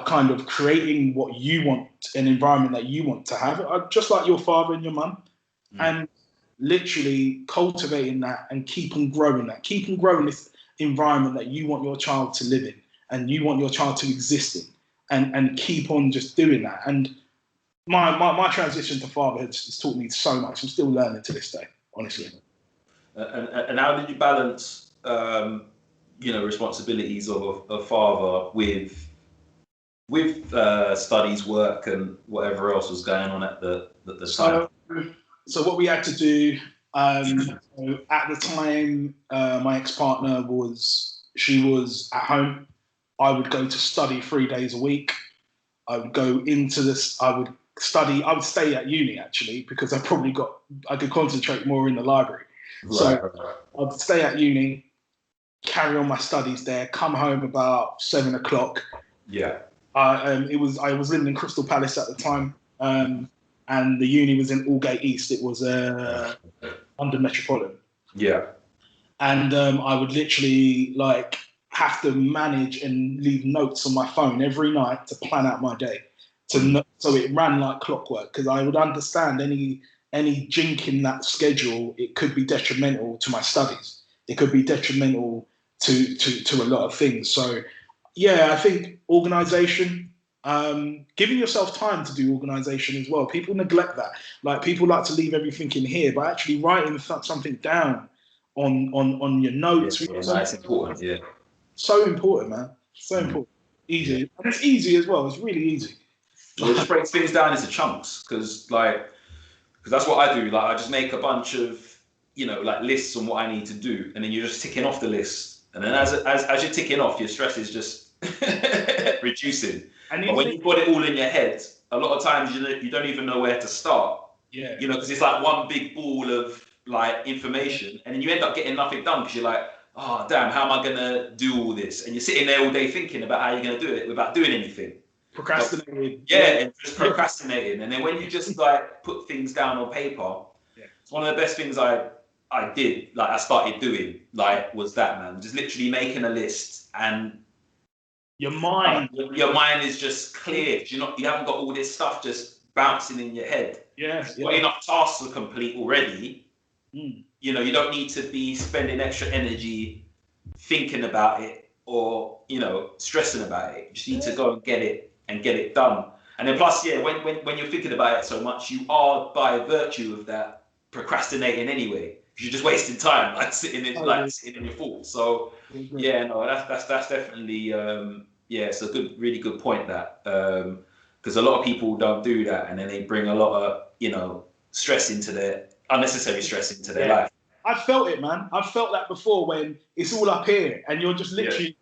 kind of creating what you want, an environment that you want to have, just like your father and your mum, and literally cultivating that and keep on growing this environment that you want your child to live in and you want your child to exist in, and keep on just doing that. And my transition to fatherhood has taught me so much. I'm still learning to this day, honestly. And how did you balance, responsibilities of a father with studies, work, and whatever else was going on at the time? So what we had to do, at the time, my ex-partner was at home. I would go to study 3 days a week. I would go into this. I would stay at uni, actually, because I could concentrate more in the library. Right. So I'd stay at uni, carry on my studies there, come home about 7 o'clock. Yeah. I was living in Crystal Palace at the time, and the uni was in Aldgate East. It was London Metropolitan. Yeah. And I would literally have to manage and leave notes on my phone every night to plan out my day. So it ran like clockwork, because I would understand any jink in that schedule, it could be detrimental to my studies. It could be detrimental to a lot of things. So yeah, I think organisation, giving yourself time to do organisation as well. People neglect that. Like, people like to leave everything in here, but actually writing something down on your notes. Yeah, that's important. Yeah. So important, man. So important. Easy. Yeah. And it's easy as well. It's really easy. It just breaks things down into chunks, because that's what I do. Like, I just make a bunch of, lists on what I need to do, and then you're just ticking off the list. And then as you're ticking off, your stress is just reducing. But when you've got it all in your head, a lot of times you don't even know where to start. Yeah. Because it's like one big ball of information, and then you end up getting nothing done, because you're like, oh damn, how am I gonna do all this? And you're sitting there all day thinking about how you're gonna do it without doing anything. Procrastinating. And just procrastinating. And then when you just put things down on paper, one of the best things I did, like I started doing, like was that, man, just literally making a list, and Your mind. your mind is just clear. You haven't got all this stuff just bouncing in your head. Yeah, You've got enough tasks to complete already. Mm. You know, you don't need to be spending extra energy thinking about it or, you know, stressing about it. You just need to go and get it done. And then plus, yeah, when you're thinking about it so much, you are, by virtue of that, procrastinating anyway. You're just wasting time, like sitting in your thoughts. So yeah, no, that's definitely yeah, it's a really good point, that because a lot of people don't do that, and then they bring a lot of, you know, unnecessary stress into their life. I felt it, man. I've felt that before, when it's all up here and you're just literally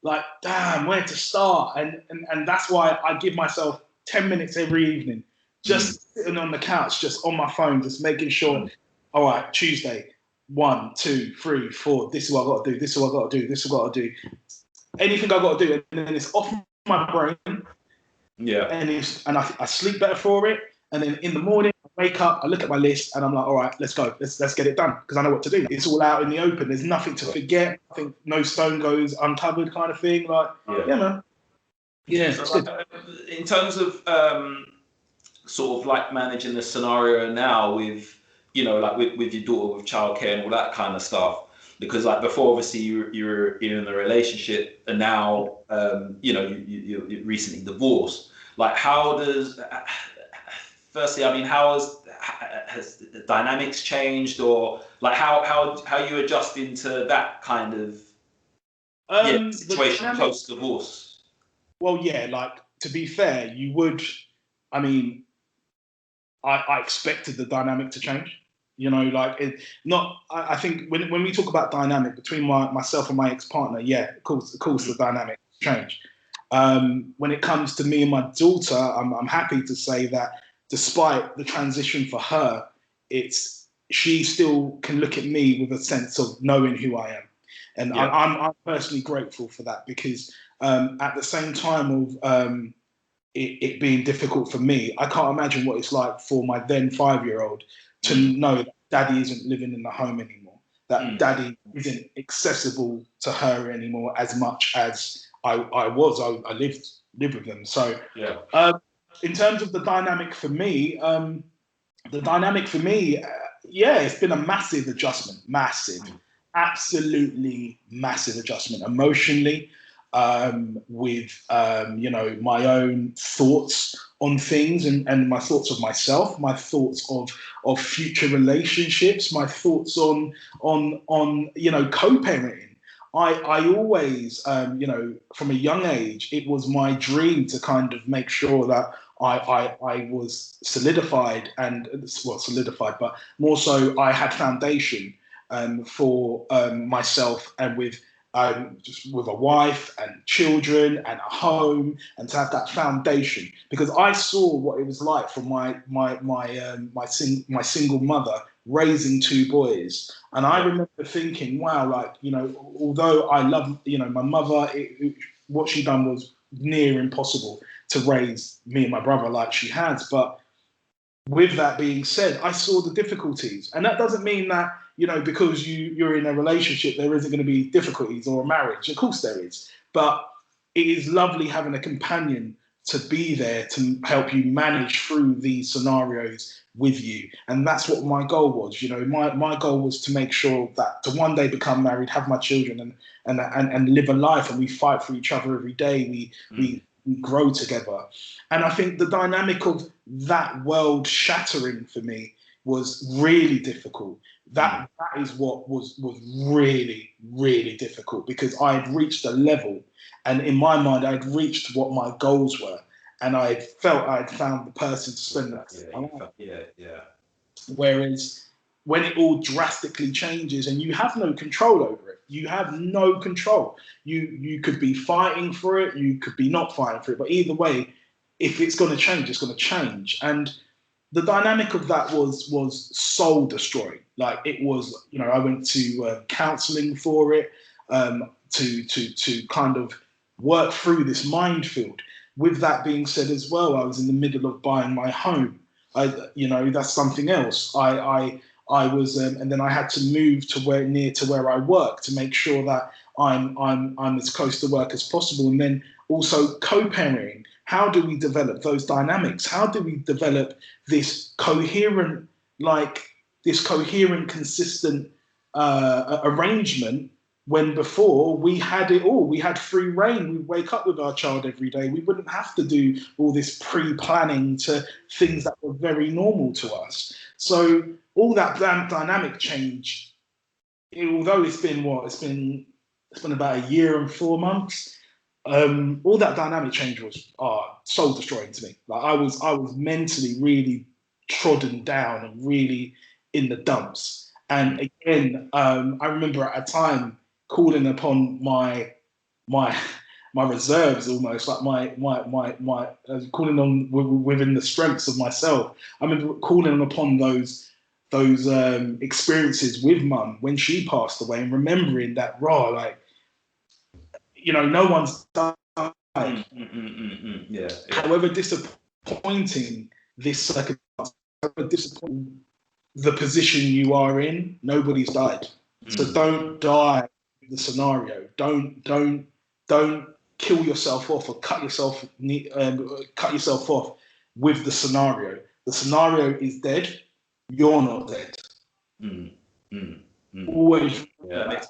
like, damn, where to start? And that's why I give myself 10 minutes every evening, just sitting on the couch, just on my phone, just making sure, all right, Tuesday, 1, 2, 3, 4, this is what I got to do, this is what I got to do, this is what I got to do. Anything I got to do, and then it's off my brain. Yeah. And I sleep better for it. And then in the morning, I wake up, I look at my list, and I'm like, all right, let's go. Let's get it done, because I know what to do. It's all out in the open. There's nothing to forget. I think no stone goes uncovered, kind of thing. Like, yeah man. Yeah. So in terms of sort of like managing the scenario now with, you know, like with your daughter, with childcare and all that kind of stuff, because like before, obviously you're in a relationship, and now you know, you recently divorced. Like, how does firstly, I mean, how has the dynamics changed, or like how you adjusting to that kind of situation post divorce? Well, yeah, like, to be fair, you would. I mean, I expected the dynamic to change. You know, like I think when we talk about dynamic between myself and my ex-partner, yeah, of course the dynamic changed. When it comes to me and my daughter, I'm happy to say that despite the transition for her, she still can look at me with a sense of knowing who I am. And I'm personally grateful for that, because at the same time of it being difficult for me, I can't imagine what it's like for my then 5-year-old to know that daddy isn't living in the home anymore, that daddy isn't accessible to her anymore as much as I was. I lived with them. So in terms of the dynamic for me, yeah, it's been a massive adjustment, absolutely massive adjustment emotionally, with you know, my own thoughts on things, and my thoughts of myself, my thoughts of future relationships, my thoughts on you know, co-parenting. I always, you know, from a young age, it was my dream to kind of make sure that I was solidified, but more so I had foundation for myself, and with just with a wife and children and a home, and to have that foundation, because I saw what it was like for my single mother raising 2 boys, and I remember thinking, wow, like, you know, although I love, you know, my mother, what she done was near impossible to raise me and my brother like she has. But with that being said, I saw the difficulties, and that doesn't mean that, you know, because you're in a relationship, there isn't going to be difficulties, or a marriage. Of course there is, but it is lovely having a companion to be there to help you manage through these scenarios with you. And that's what my goal was. You know, my goal was to make sure that to one day become married, have my children, and live a life, and we fight for each other every day. We grow together. And I think the dynamic of that world shattering for me was really difficult. That is what was really, really difficult, because I had reached a level, and in my mind, I'd reached what my goals were, and I felt I'd found the person to spend that. Yeah. Whereas when it all drastically changes and you have no control over it, you have no control. You could be fighting for it, you could be not fighting for it, but either way, if it's going to change, it's going to change. And the dynamic of that was soul destroying. Like, it was, you know, I went to counselling for it, to kind of work through this minefield. With that being said as well, I was in the middle of buying my home. That's something else. I was, and then I had to move to near to where I work to make sure that I'm as close to work as possible. And then also co-parenting. How do we develop those dynamics? How do we develop this coherent, consistent arrangement? When before we had it all, we had free reign. We'd wake up with our child every day. We wouldn't have to do all this pre-planning to things that were very normal to us. So all that dynamic change, although it's been about a year and 4 months. All that dynamic change was soul destroying to me. Like I was mentally really trodden down and really in the dumps. And again, I remember at a time calling upon my reserves, almost like my calling on within the strengths of myself. I remember calling upon those experiences with mum when she passed away, and remembering that no one's died. Yeah. However disappointing this circumstance, however disappointing the position you are in, nobody's died. So don't die in the scenario. Don't kill yourself off or cut yourself off with the scenario. The scenario is dead. You're not dead. Always. Yeah,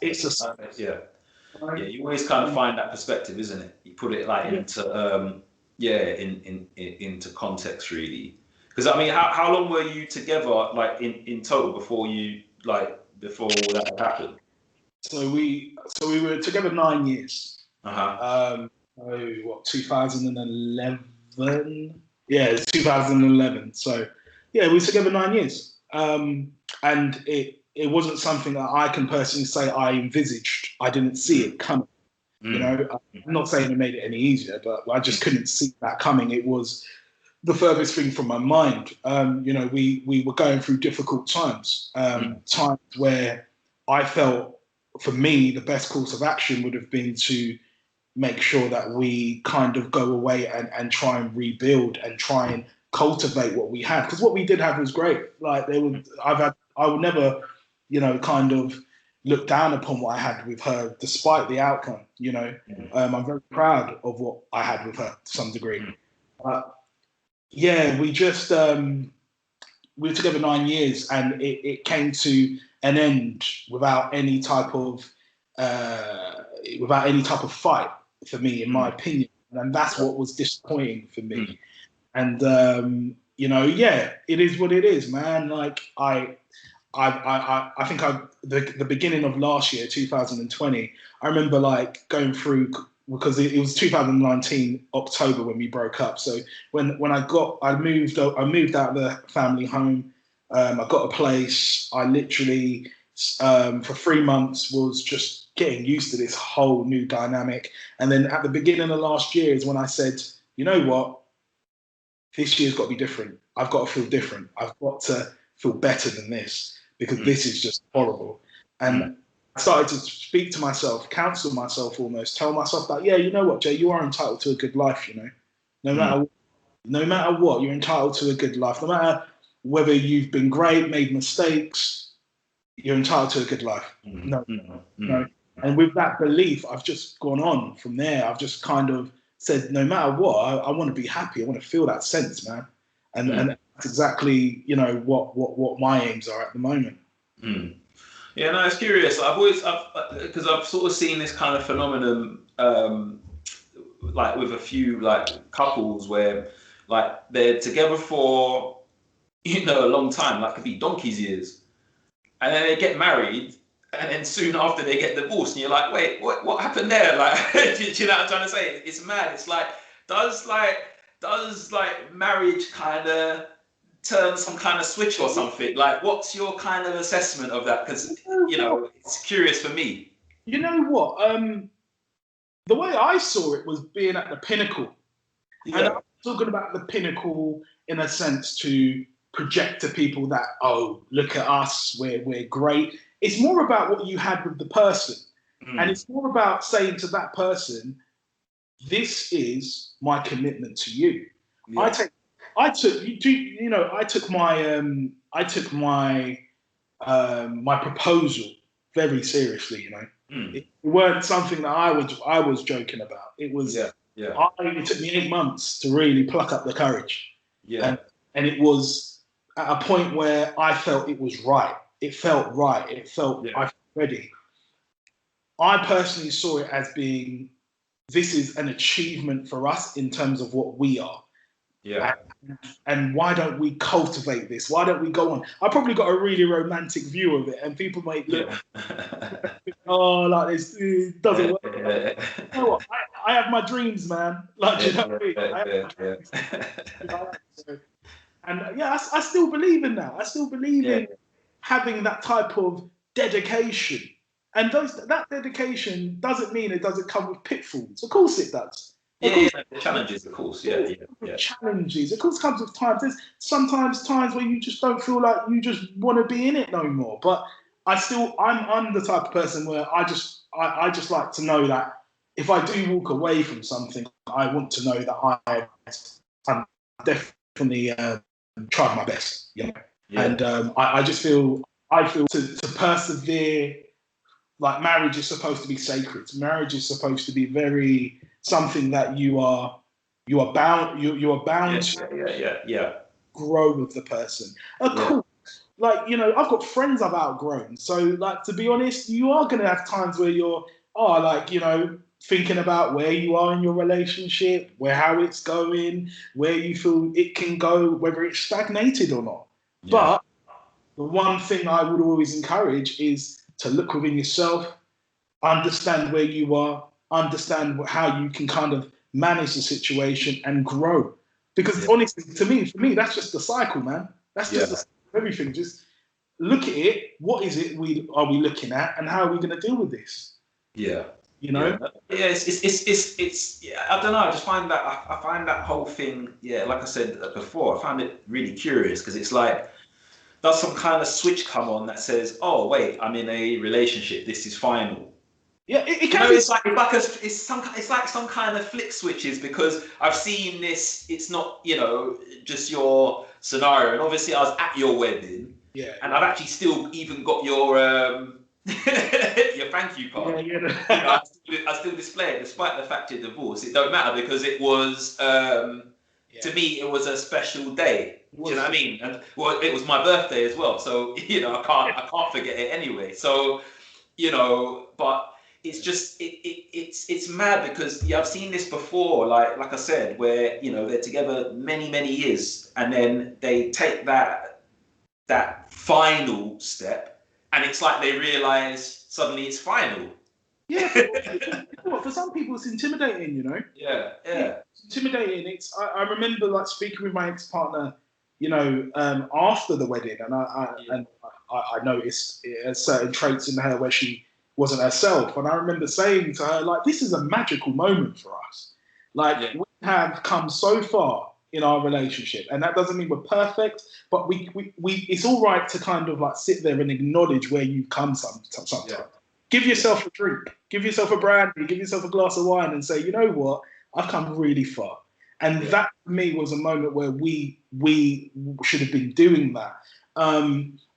you always kind of find that perspective, isn't it? You put it into context, really. Because I mean, how long were you together, like in total, before all that happened? So we were together 9 years. 2011? Yeah, it's 2011. So yeah, we were together 9 years. And it wasn't something that I can personally say I envisaged. I didn't see it coming. I'm not saying it made it any easier, but I just couldn't see that coming. It was the furthest thing from my mind. We were going through difficult times, times where I felt, for me, the best course of action would have been to make sure that we kind of go away and try and rebuild and try and cultivate what we had, because what we did have was great. Like I would never, kind of look down upon what I had with her, despite the outcome. I'm very proud of what I had with her to some degree. We just we were together 9 years, and it came to an end without any type of fight for me, in my opinion, and that's what was disappointing for me. And it is what it is, man. Like I think the beginning of last year, 2020, I remember going through, because it was 2019 October when we broke up. So when I moved out of the family home, I got a place. I literally for 3 months was just getting used to this whole new dynamic. And then at the beginning of last year is when I said, you know what, this year's got to be different. I've got to feel different. I've got to feel better than this, because this is just horrible. And I started to speak to myself, counsel myself almost, tell myself that, you know what, Jay, you are entitled to a good life, No matter what, you're entitled to a good life. No matter whether you've been great, made mistakes, you're entitled to a good life. No. And with that belief, I've just gone on from there. I've just kind of said, no matter what, I want to be happy. I want to feel that sense, man. And that's exactly, what my aims are at the moment. Yeah, no, it's curious. Because I've sort of seen this kind of phenomenon, with a few couples where they're together for a long time, could be donkey's years, and then they get married, and then soon after they get divorced, and you're like, wait, what happened there? Do you know what I'm trying to say? It's mad. It's does marriage kind of turn some kind of switch or something? What's your kind of assessment of that? Because it's curious for me. You know what? The way I saw it was being at the pinnacle, and I'm talking about the pinnacle in a sense to project to people that, oh, look at us, we're great. It's more about what you had with the person, and it's more about saying to that person, this is my commitment to you. I took you know I took my proposal very seriously. You know, it weren't something that I was joking about. It was it took me 8 months to really pluck up the courage. And it was at a point where I felt it was right. It felt right. It felt I felt ready. I personally saw it as being, this is an achievement for us in terms of what we are. Yeah. And why don't we cultivate this? Why don't we go on? I probably got a really romantic view of it, and people might look, oh, like this, it doesn't work. You know what? I have my dreams, man. Like, you know what I mean? And I still believe in that. I still believe in having that type of dedication. And that dedication doesn't mean it doesn't come with pitfalls. Of course it does. The challenges, of course. Challenges. Of course, comes with times. There's sometimes times where you just don't feel like you just want to be in it no more. But I'm the type of person where I just like to know that if I do walk away from something, I want to know that I'm definitely tried my best. You know? And I feel to persevere. Like, marriage is supposed to be sacred. Marriage is supposed to be very something that you are bound to grow with the person. Of course, like, you know, I've got friends I've outgrown. So, like, to be honest, you are going to have times where you're, like, you know, thinking about where you are in your relationship, how it's going, where you feel it can go, whether it's stagnated or not. But the one thing I would always encourage is to look within yourself, understand where you are, understand how you can kind of manage the situation and grow. Because honestly, for me, that's just the cycle, man. That's just the cycle of everything. Just look at it. What is it are we looking at, and how are we going to deal with this? Yeah. You know. It's I don't know. I just find that I find that whole thing. Yeah, like I said before, I find it really curious because it's like, does some kind of switch come on that says, "Oh, wait, I'm in a relationship. This is final." Yeah, it can. You know, it's like some kind of flick switches, because I've seen this. It's not, you know, just your scenario. And obviously, I was at your wedding. Yeah. And I've actually still even got your your thank you card. Yeah. You know, I still display it despite the fact you're divorced. It don't matter because it was to me it was a special day. Do you know what I mean? And well, it was my birthday as well, so you know I can't forget it anyway. So you know, but it's just it's mad because I've seen this before. Like I said, where you know they're together many years, and then they take that final step, and it's like they realize suddenly it's final. Yeah, for some people it's intimidating, you know. Yeah. It's intimidating. I remember like speaking with my ex-partner, you know, after the wedding, and I noticed certain traits in her where she wasn't herself, and I remember saying to her, like, this is a magical moment for us. Like, we have come so far in our relationship, and that doesn't mean we're perfect, but we it's all right to kind of like sit there and acknowledge where you've come sometimes. Give yourself a drink, give yourself a brandy, give yourself a glass of wine, and say, you know what, I've come really far. And that for me was a moment where we should have been doing that.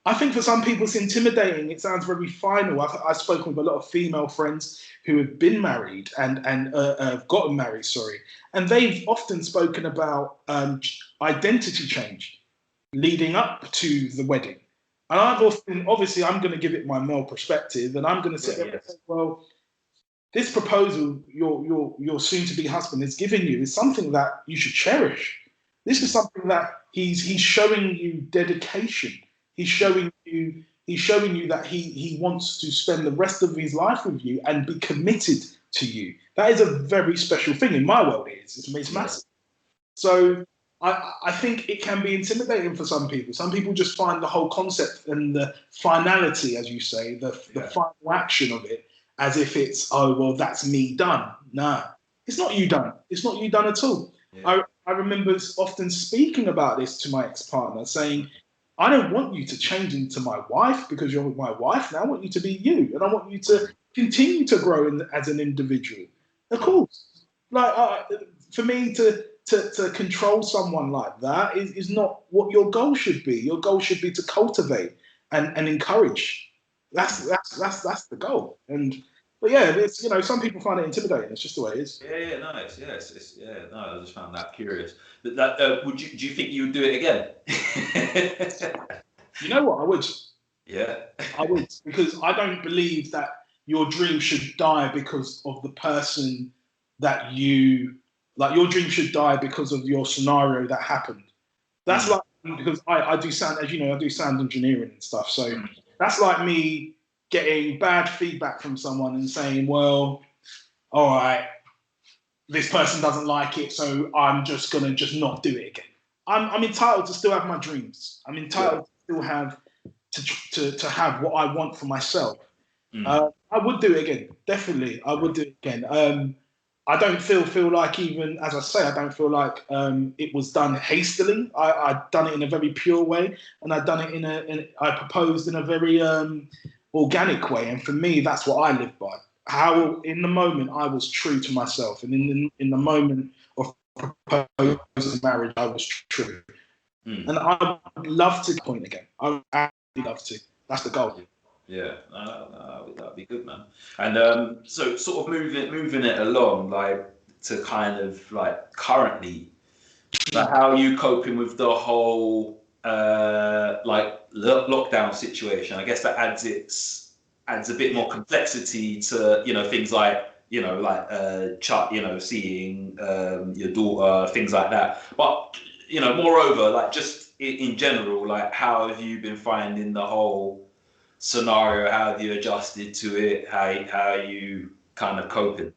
I think for some people it's intimidating. It sounds very final. I've spoken with a lot of female friends who have been married and have gotten married, and they've often spoken about identity change leading up to the wedding. And I've often, obviously, I'm going to give it my male perspective, and I'm going to say, well, this proposal your soon-to-be husband is giving you is something that you should cherish. This is something that he's showing you dedication. He's showing you that he wants to spend the rest of his life with you and be committed to you. That is a very special thing in my world. It's massive. So I think it can be intimidating for some people. Some people just find the whole concept and the finality, as you say, the final action of it, as if it's, oh, well, that's me done. No, it's not you done. It's not you done at all. Yeah. I remember often speaking about this to my ex-partner, saying, I don't want you to change into my wife because you're my wife now. I want you to be you, and I want you to continue to grow as an individual. Of course, like for me to to control someone like that is not what your goal should be. Your goal should be to cultivate and encourage. That's the goal. But yeah, it's, some people find it intimidating. It's just the way it is. Yeah, nice. Yes, yeah. No, I just found that curious. But that do you think you would do it again? You know what? I would. Yeah. I would, because I don't believe that your dream should die because of the person that you like. Your dream should die because of your scenario that happened. That's like, because I do sound, as you know, I do sound engineering and stuff. So that's like me getting bad feedback from someone and saying, well, all right, this person doesn't like it, so I'm just gonna not do it again. I'm entitled to still have my dreams. I'm entitled to still have to have what I want for myself. I would do it again. Definitely, I would do it again. I don't feel like, even as I say, I don't feel like it was done hastily. I'd done it in a very pure way, and I'd done it I proposed in a very organic way. And for me, that's what I live by. How in the moment I was true to myself, and in the moment of proposing marriage, I was true. And I would love to point again. I would absolutely love to. That's the goal. Yeah, that'd be good, man. And so, sort of moving it along, like to kind of like currently, like how are you coping with the whole like lockdown situation? I guess that adds a bit more complexity to things like seeing your daughter, things like that. But moreover, like just in general, like how have you been finding the whole scenario? How have you adjusted to it? How are you kind of coping?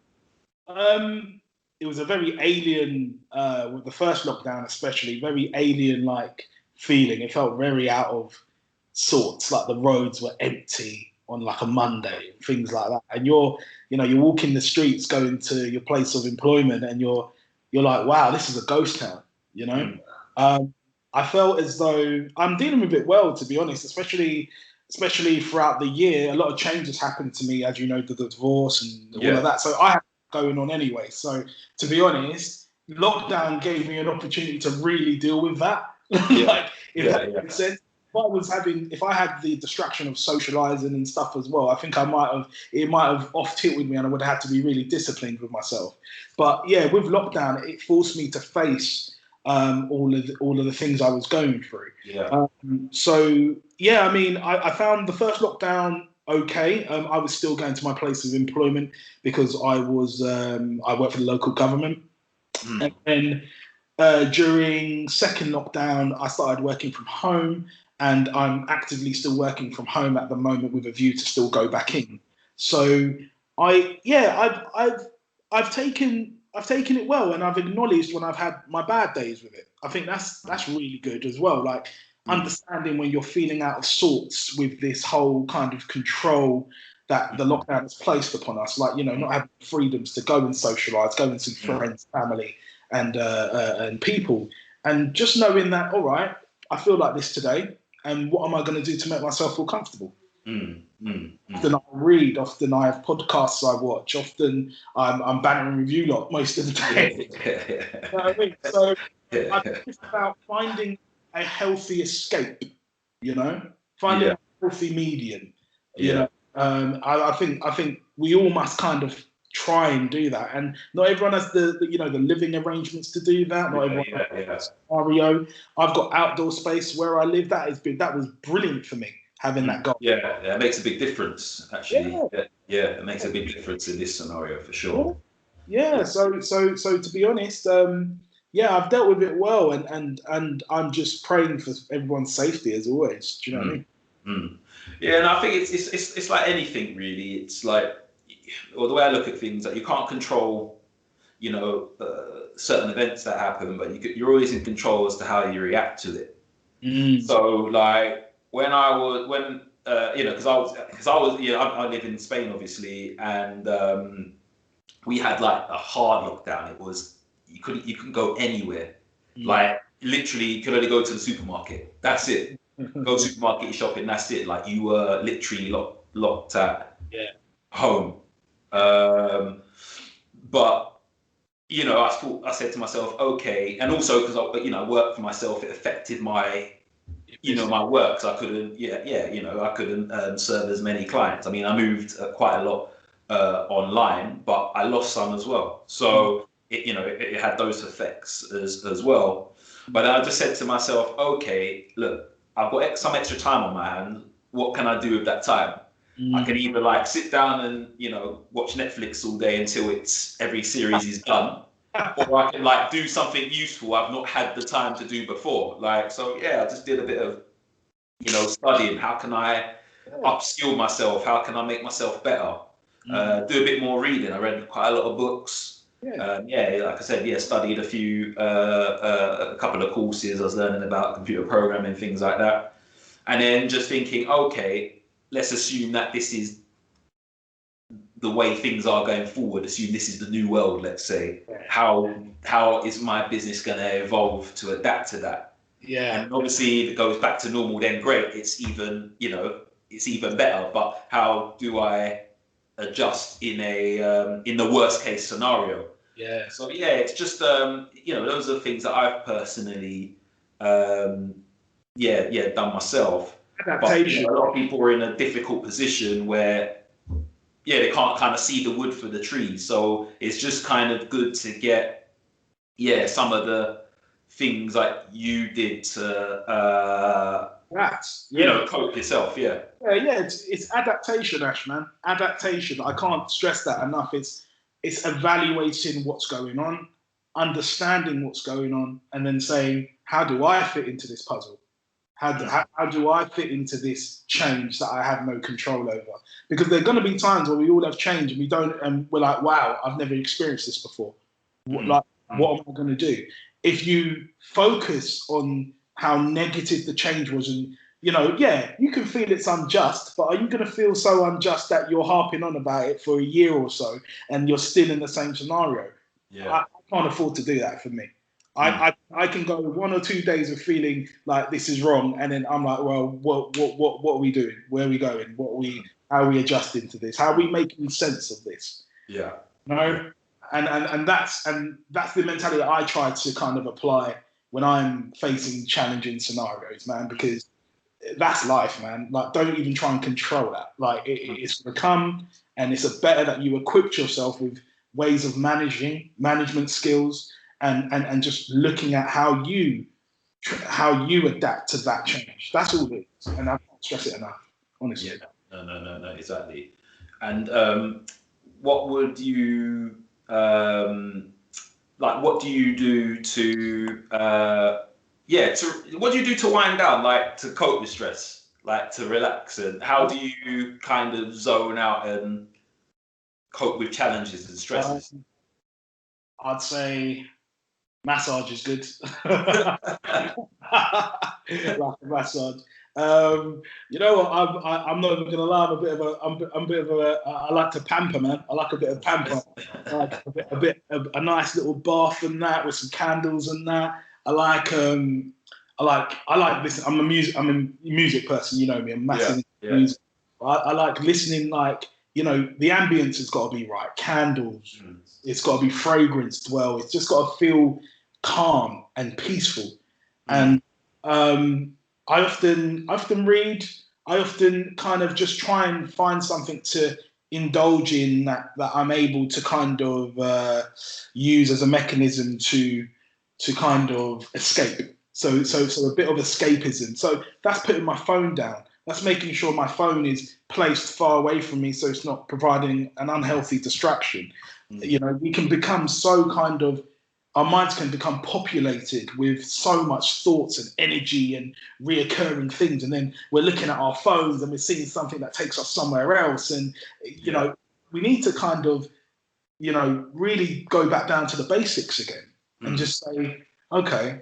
It was a very alien, with the first lockdown especially, very alien-like feeling. It felt very out of sorts, like the roads were empty on like a Monday, things like that. And you're walking the streets going to your place of employment, and you're like, wow, this is a ghost town, I felt as though I'm dealing with it well, to be honest, especially throughout the year. A lot of changes happened to me, as you know, the divorce and all of that. So I had going on anyway. So to be honest, lockdown gave me an opportunity to really deal with that. Like, if that makes sense. If I had the distraction of socializing and stuff as well, I think it might have off-tilted me, and I would have had to be really disciplined with myself. But yeah, with lockdown, it forced me to face all of the things I was going through. So yeah, I mean, I found the first lockdown okay. I was still going to my place of employment because I work for the local government, and then during second lockdown, I started working from home, and I'm actively still working from home at the moment with a view to still go back in. So I've taken it well, and I've acknowledged when I've had my bad days with it. I think that's really good as well. Like understanding when you're feeling out of sorts with this whole kind of control that the lockdown has placed upon us, like not having freedoms to go and socialise, go and see friends, family, and people, and just knowing that, all right, I feel like this today, and what am I going to do to make myself feel comfortable? Often I read, often I have podcasts I watch, often I'm bantering with you lot most of the day. You know what I mean? So I think it's about finding a healthy escape, finding a healthy median. I think we all must kind of try and do that, and not everyone has the living arrangements to do that. Not everyone has scenario. I've got outdoor space where I live. That was brilliant for me, having that goal. Yeah, it makes a big difference, actually. It makes a big difference in this scenario for sure. So to be honest, I've dealt with it well, and I'm just praying for everyone's safety as always. Do you know what I mean? Yeah, and I think it's like anything really. It's like, or the way I look at things, like you can't control, certain events that happen, but you're always in control as to how you react to it. So like when I live in Spain obviously, and we had like a hard lockdown. It was you couldn't go anywhere. Like literally, you could only go to the supermarket. That's it. Go supermarket shopping. That's it. Like you were literally locked at home. But I said to myself, okay, and also because I worked for myself, it affected my my work. So I couldn't, I couldn't serve as many clients. I mean, I moved quite a lot online, but I lost some as well. So it had those effects as well. But I just said to myself, okay, look, I've got some extra time on my hands. What can I do with that time? I can either like sit down and watch Netflix all day until every series is done, or I can like do something useful I've not had the time to do before. Like, so yeah, I just did a bit of studying. How can I upskill myself? How can I make myself better? Do a bit more reading. I read quite a lot of books. Like I said, studied a couple of courses. I was learning about computer programming, things like that, and then just thinking, okay, let's assume that this is the way things are going forward. Assume this is the new world. Let's say, how is my business going to evolve to adapt to that? Yeah. And obviously, if it goes back to normal, then great. It's even better. But how do I adjust in the worst case scenario? Yeah. So it's just those are the things that I've personally done myself. Adaptation. But a lot of people are in a difficult position where they can't kind of see the wood for the trees. So it's just kind of good to get some of the things like you did to cope yourself. It's adaptation, Ash, man. Adaptation. I can't stress that enough. It's evaluating what's going on, understanding what's going on, and then saying, how do I fit into this puzzle? How do I fit into this change that I have no control over? Because there are going to be times where we all have change and we don't, and we're like, wow, I've never experienced this before. What am I going to do? If you focus on how negative the change was, and you can feel it's unjust, but are you going to feel so unjust that you're harping on about it for a year or so and you're still in the same scenario? I can't afford to do that for me. I can go 1 or 2 days of feeling like this is wrong, and then I'm like, well, what are we doing? Where are we going? How are we adjusting to this? How are we making sense of this? Yeah. No, and that's the mentality that I try to kind of apply when I'm facing challenging scenarios, man. Because that's life, man. Like, don't even try and control that. Like, it's going to come, and it's better that you equipped yourself with ways of management skills. And just looking at how you adapt to that change. That's all it is, and I can't stress it enough, honestly. Yeah, no, exactly. And what would you what do you do to what do you do to wind down, like to cope with stress, like to relax, and how do you kind of zone out and cope with challenges and stresses? I'd say massage is good. Like a massage. You know what? I'm not even gonna lie. I'm a bit of a. I like to pamper, man. I like a bit of pamper. Like a nice little bath and that with some candles and that. I like this. I'm a music person. You know me. I'm massive into music. I like listening. Like, the ambience has got to be right. Candles. It's got to be fragranced well. It's just got to feel calm and peaceful. And I often read. I often kind of just try and find something to indulge in that I'm able to kind of use as a mechanism to kind of escape. So a bit of escapism. So that's putting my phone down. That's making sure my phone is placed far away from me, so it's not providing an unhealthy distraction. We can become so kind of, our minds can become populated with so much thoughts and energy and reoccurring things. And then we're looking at our phones and we're seeing something that takes us somewhere else. And, we need to kind of, really go back down to the basics again and just say, okay,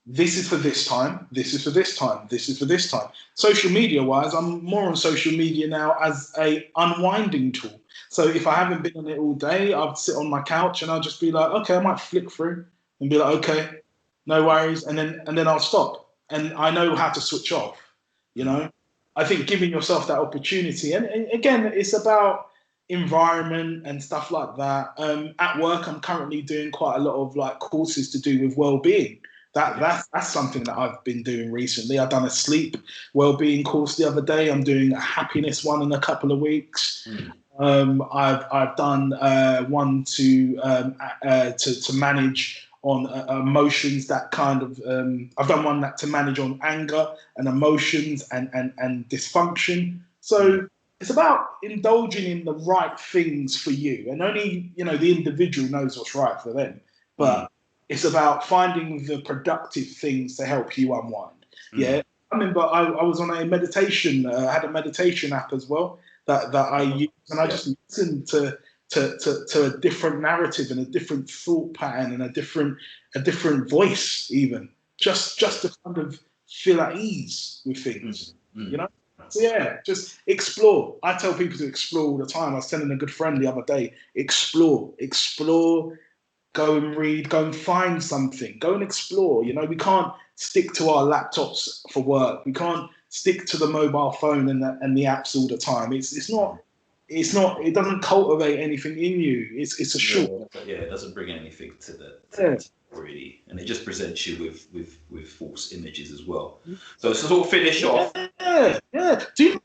this is for this time, this is for this time, this is for this time. Social media wise, I'm more on social media now as a unwinding tool. So if I haven't been on it all day, I'll sit on my couch and I'll just be like, okay, I might flick through and be like, okay, no worries. And then I'll stop. And I know how to switch off, I think giving yourself that opportunity. And again, it's about environment and stuff like that. At work, I'm currently doing quite a lot of like courses to do with well-being. That's something that I've been doing recently. I've done a sleep well-being course the other day. I'm doing a happiness one in a couple of weeks. I've done one to manage on emotions, that kind of. I've done one that to manage on anger and emotions and dysfunction. So it's about indulging in the right things for you, and only the individual knows what's right for them. But it's about finding the productive things to help you unwind. Yeah, I remember I was on a meditation. I had a meditation app as well that I used, and I just listened to a different narrative and a different thought pattern and a different voice, even just to kind of feel at ease with things. So yeah, just explore. I tell people to explore all the time. I was telling a good friend the other day, explore, go and read, go and find something, go and explore. We can't stick to our laptops for work. We can't stick to the mobile phone and the apps all the time. It's not. It doesn't cultivate anything in you. It's a short. Yeah, it doesn't bring anything to the really, and it just presents you with false images as well. So to sort of finish off. Yeah. Do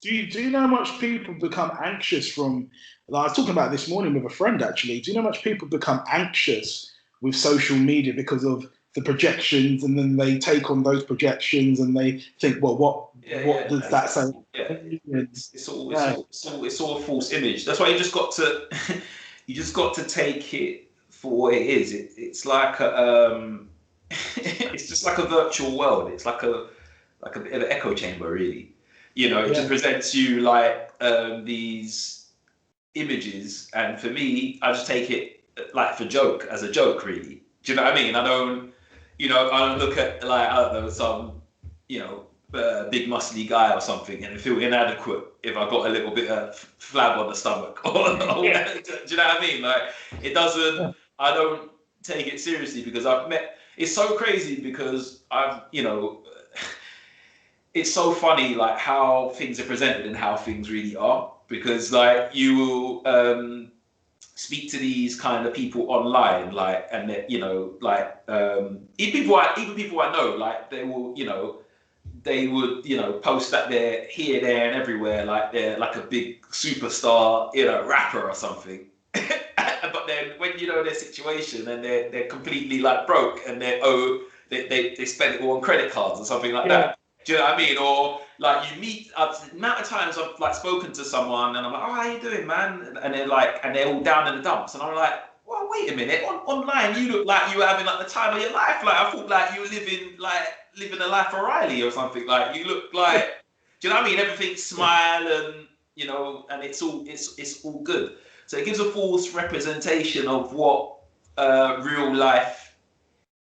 you know how much people become anxious from? Like, I was talking about this morning with a friend actually. Do you know how much people become anxious with social media because of the projections, and then they take on those projections and they think, well, what does that say? Yeah, it's all a false image. That's why you just got to take it for what it is. It's like it's just like a virtual world. It's like a bit of an echo chamber, really. It just presents you like these images, and for me, I just take it like as a joke, really. Do you know what I mean? I don't look at like, I don't know, some big muscly guy or something and feel inadequate if I got a little bit of flab on the stomach. Do you know what I mean? Like, it doesn't. I don't take it seriously because it's so crazy because it's so funny like how things are presented and how things really are, because like you will speak to these kind of people online, like, and even people I know, like they would post that they're here, there, and everywhere, like they're like a big superstar, rapper or something. But then when their situation and they're completely like broke and they spend it all on credit cards or something like that. Do you know what I mean? Or like you meet the amount of times I've like spoken to someone and I'm like, oh, how you doing, man? And they're all down in the dumps, and I'm like, well, wait a minute. Online, you look like you were having like the time of your life. Like, I thought like you were living a life of Riley or something. Like, you look like, do you know what I mean? Everything's smile and and it's all good. So it gives a false representation of what real life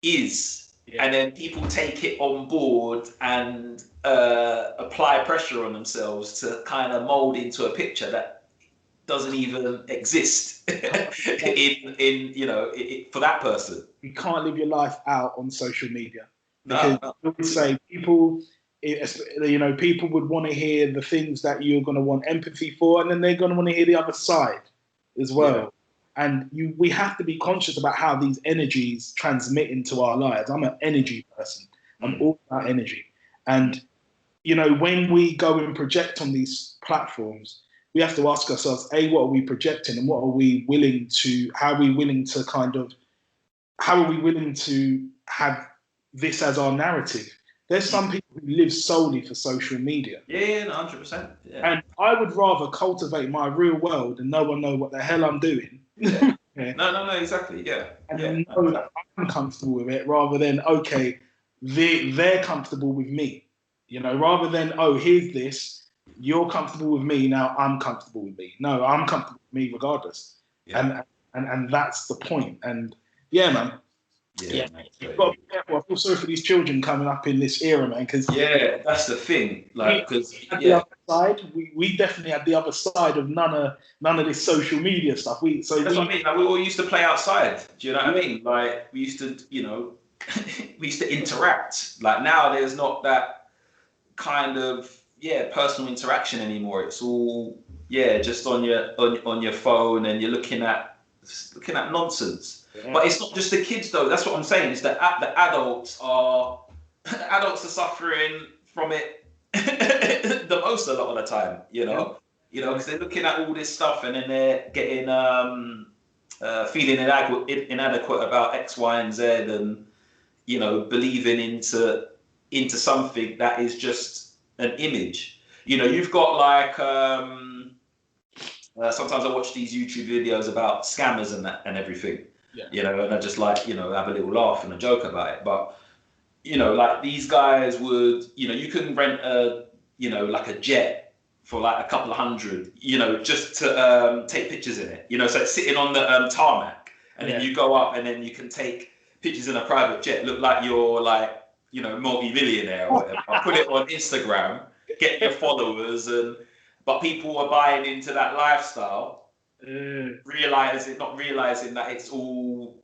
is. And then people take it on board and apply pressure on themselves to kind of mold into a picture that doesn't even exist for that person. You can't live your life out on social media, because I would say people would want to hear the things that you're going to want empathy for, and then they're going to want to hear the other side as well. Yeah. And we have to be conscious about how these energies transmit into our lives. I'm an energy person. I'm all about energy. And, when we go and project on these platforms, we have to ask ourselves, A, what are we projecting, and how are we willing to have this as our narrative? There's some people who live solely for social media. Yeah, 100%. Yeah. And I would rather cultivate my real world and no one know what the hell I'm doing. Yeah. No, exactly. Yeah. And know that I'm comfortable with it, rather than, okay, they're comfortable with me. Rather than, oh, here's this, you're comfortable with me, now I'm comfortable with me. No, I'm comfortable with me regardless. Yeah. And that's the point. And yeah, man. Yeah. You've got to be careful. I feel sorry for these children coming up in this era, man. Because that's the thing. Like, because the other side, we definitely had the other side of none of this social media stuff. That's what I mean. Like, we all used to play outside. Do you know what I mean? Like, we used to, we used to interact. Like, now there's not that kind of personal interaction anymore. It's all yeah, just on your phone, and you're looking at nonsense. Yeah. But it's not just the kids though. That's what I'm saying. Is that the adults are adults are suffering from it the most a lot of the time. Yeah. Because they're looking at all this stuff, and then they're getting feeling inadequate about X, Y, and Z, and believing into something that is just an image. You've got like sometimes I watch these YouTube videos about scammers and that and everything. Yeah. And I just like have a little laugh and a joke about it. But like these guys would, you can rent like a jet for like a couple of hundred, just to take pictures in it. So it's sitting on the tarmac, and then you go up, and then you can take pictures in a private jet, look like you're like multi-millionaire or whatever. I'll put it on Instagram, get your followers, but people are buying into that lifestyle, not realizing that it's all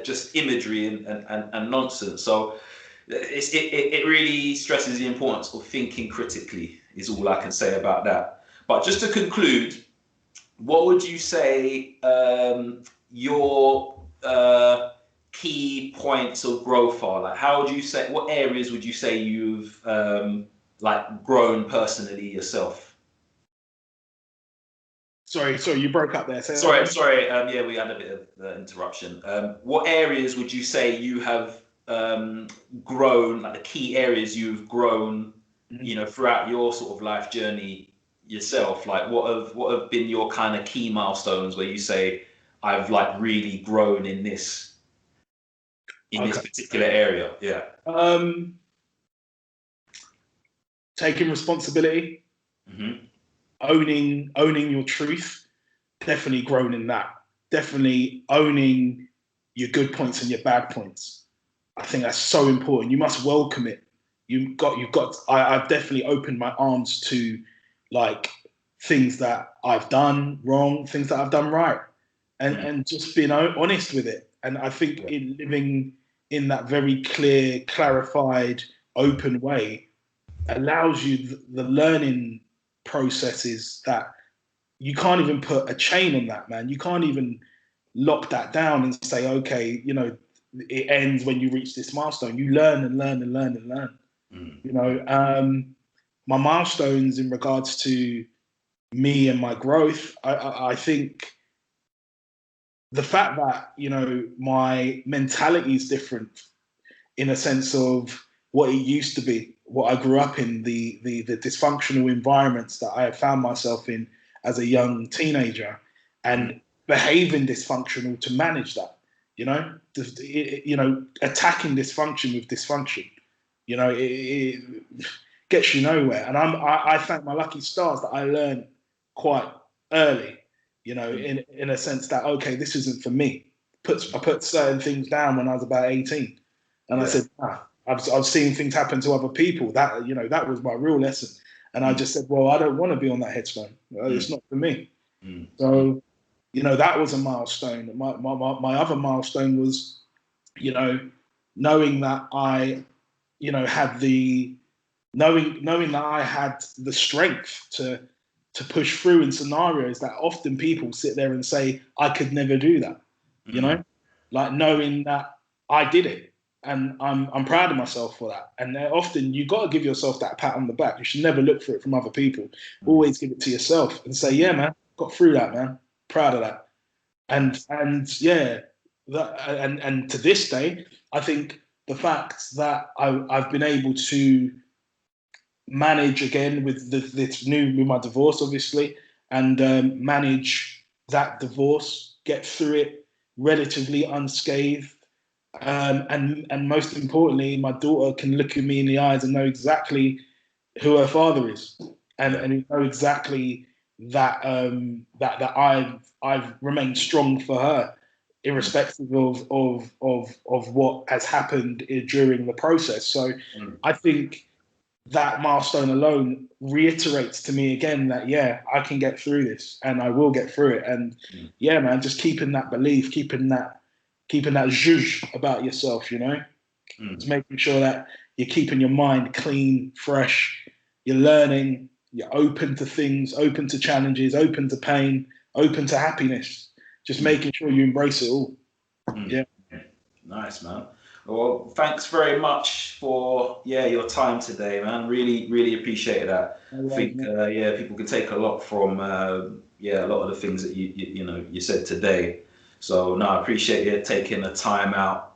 just imagery and nonsense. So it really stresses the importance of thinking critically, is all I can say about that. But just to conclude, what would you say your key points of growth are? Like, what areas would you say you've like grown personally yourself? Sorry, you broke up there. Sorry. Yeah, we had a bit of interruption. What areas would you say you have grown, like the key areas you've grown, throughout your sort of life journey yourself? Like, what have been your kind of key milestones where you say, I've like really grown in this particular area? Yeah. Taking responsibility. Mm-hmm. Owning your truth, definitely grown in that. Definitely owning your good points and your bad points. I think that's so important. You must welcome it. I've definitely opened my arms to like things that I've done wrong, things that I've done right, and just being honest with it. And I think in living in that very clear, clarified, open way allows you the learning processes that you can't even put a chain on that, man. You can't even lock that down and say, okay, it ends when you reach this milestone. You learn and learn and learn and learn. My milestones in regards to me and my growth, I think the fact that my mentality is different in a sense of what it used to be, what I grew up in, the dysfunctional environments that I had found myself in as a young teenager, and behaving dysfunctional to manage that, attacking dysfunction with dysfunction, it gets you nowhere. And I thank my lucky stars that I learned quite early, in a sense that, okay, this isn't for me. I put certain things down when I was about 18, and I said, I've seen things happen to other people. That was my real lesson. And I just said, well, I don't want to be on that headstone. It's not for me. So, that was a milestone. My other milestone was, knowing that I, had knowing that I had the strength to push through in scenarios that often people sit there and say, I could never do that. Like knowing that I did it. And I'm proud of myself for that. And often you got to give yourself that pat on the back. You should never look for it from other people. Always give it to yourself and say, yeah, man, got through that, man. Proud of that. And to this day, I think the fact that I've been able to manage again with with my divorce, obviously, and manage that divorce, get through it relatively unscathed. And most importantly, my daughter can look at me in the eyes and know exactly who her father is, and know exactly that I've remained strong for her, irrespective of what has happened during the process. So I think that milestone alone reiterates to me again that I can get through this, and I will get through it. And man, just keeping that belief, keeping that zhuzh about yourself, just making sure that you're keeping your mind clean, fresh, you're learning, you're open to things, open to challenges, open to pain, open to happiness. Just making sure you embrace it all. Yeah. Nice, man. Well, thanks very much for your time today, man. Really, really appreciate that. I think people can take a lot from a lot of the things that you said today. So no, I appreciate you taking the time out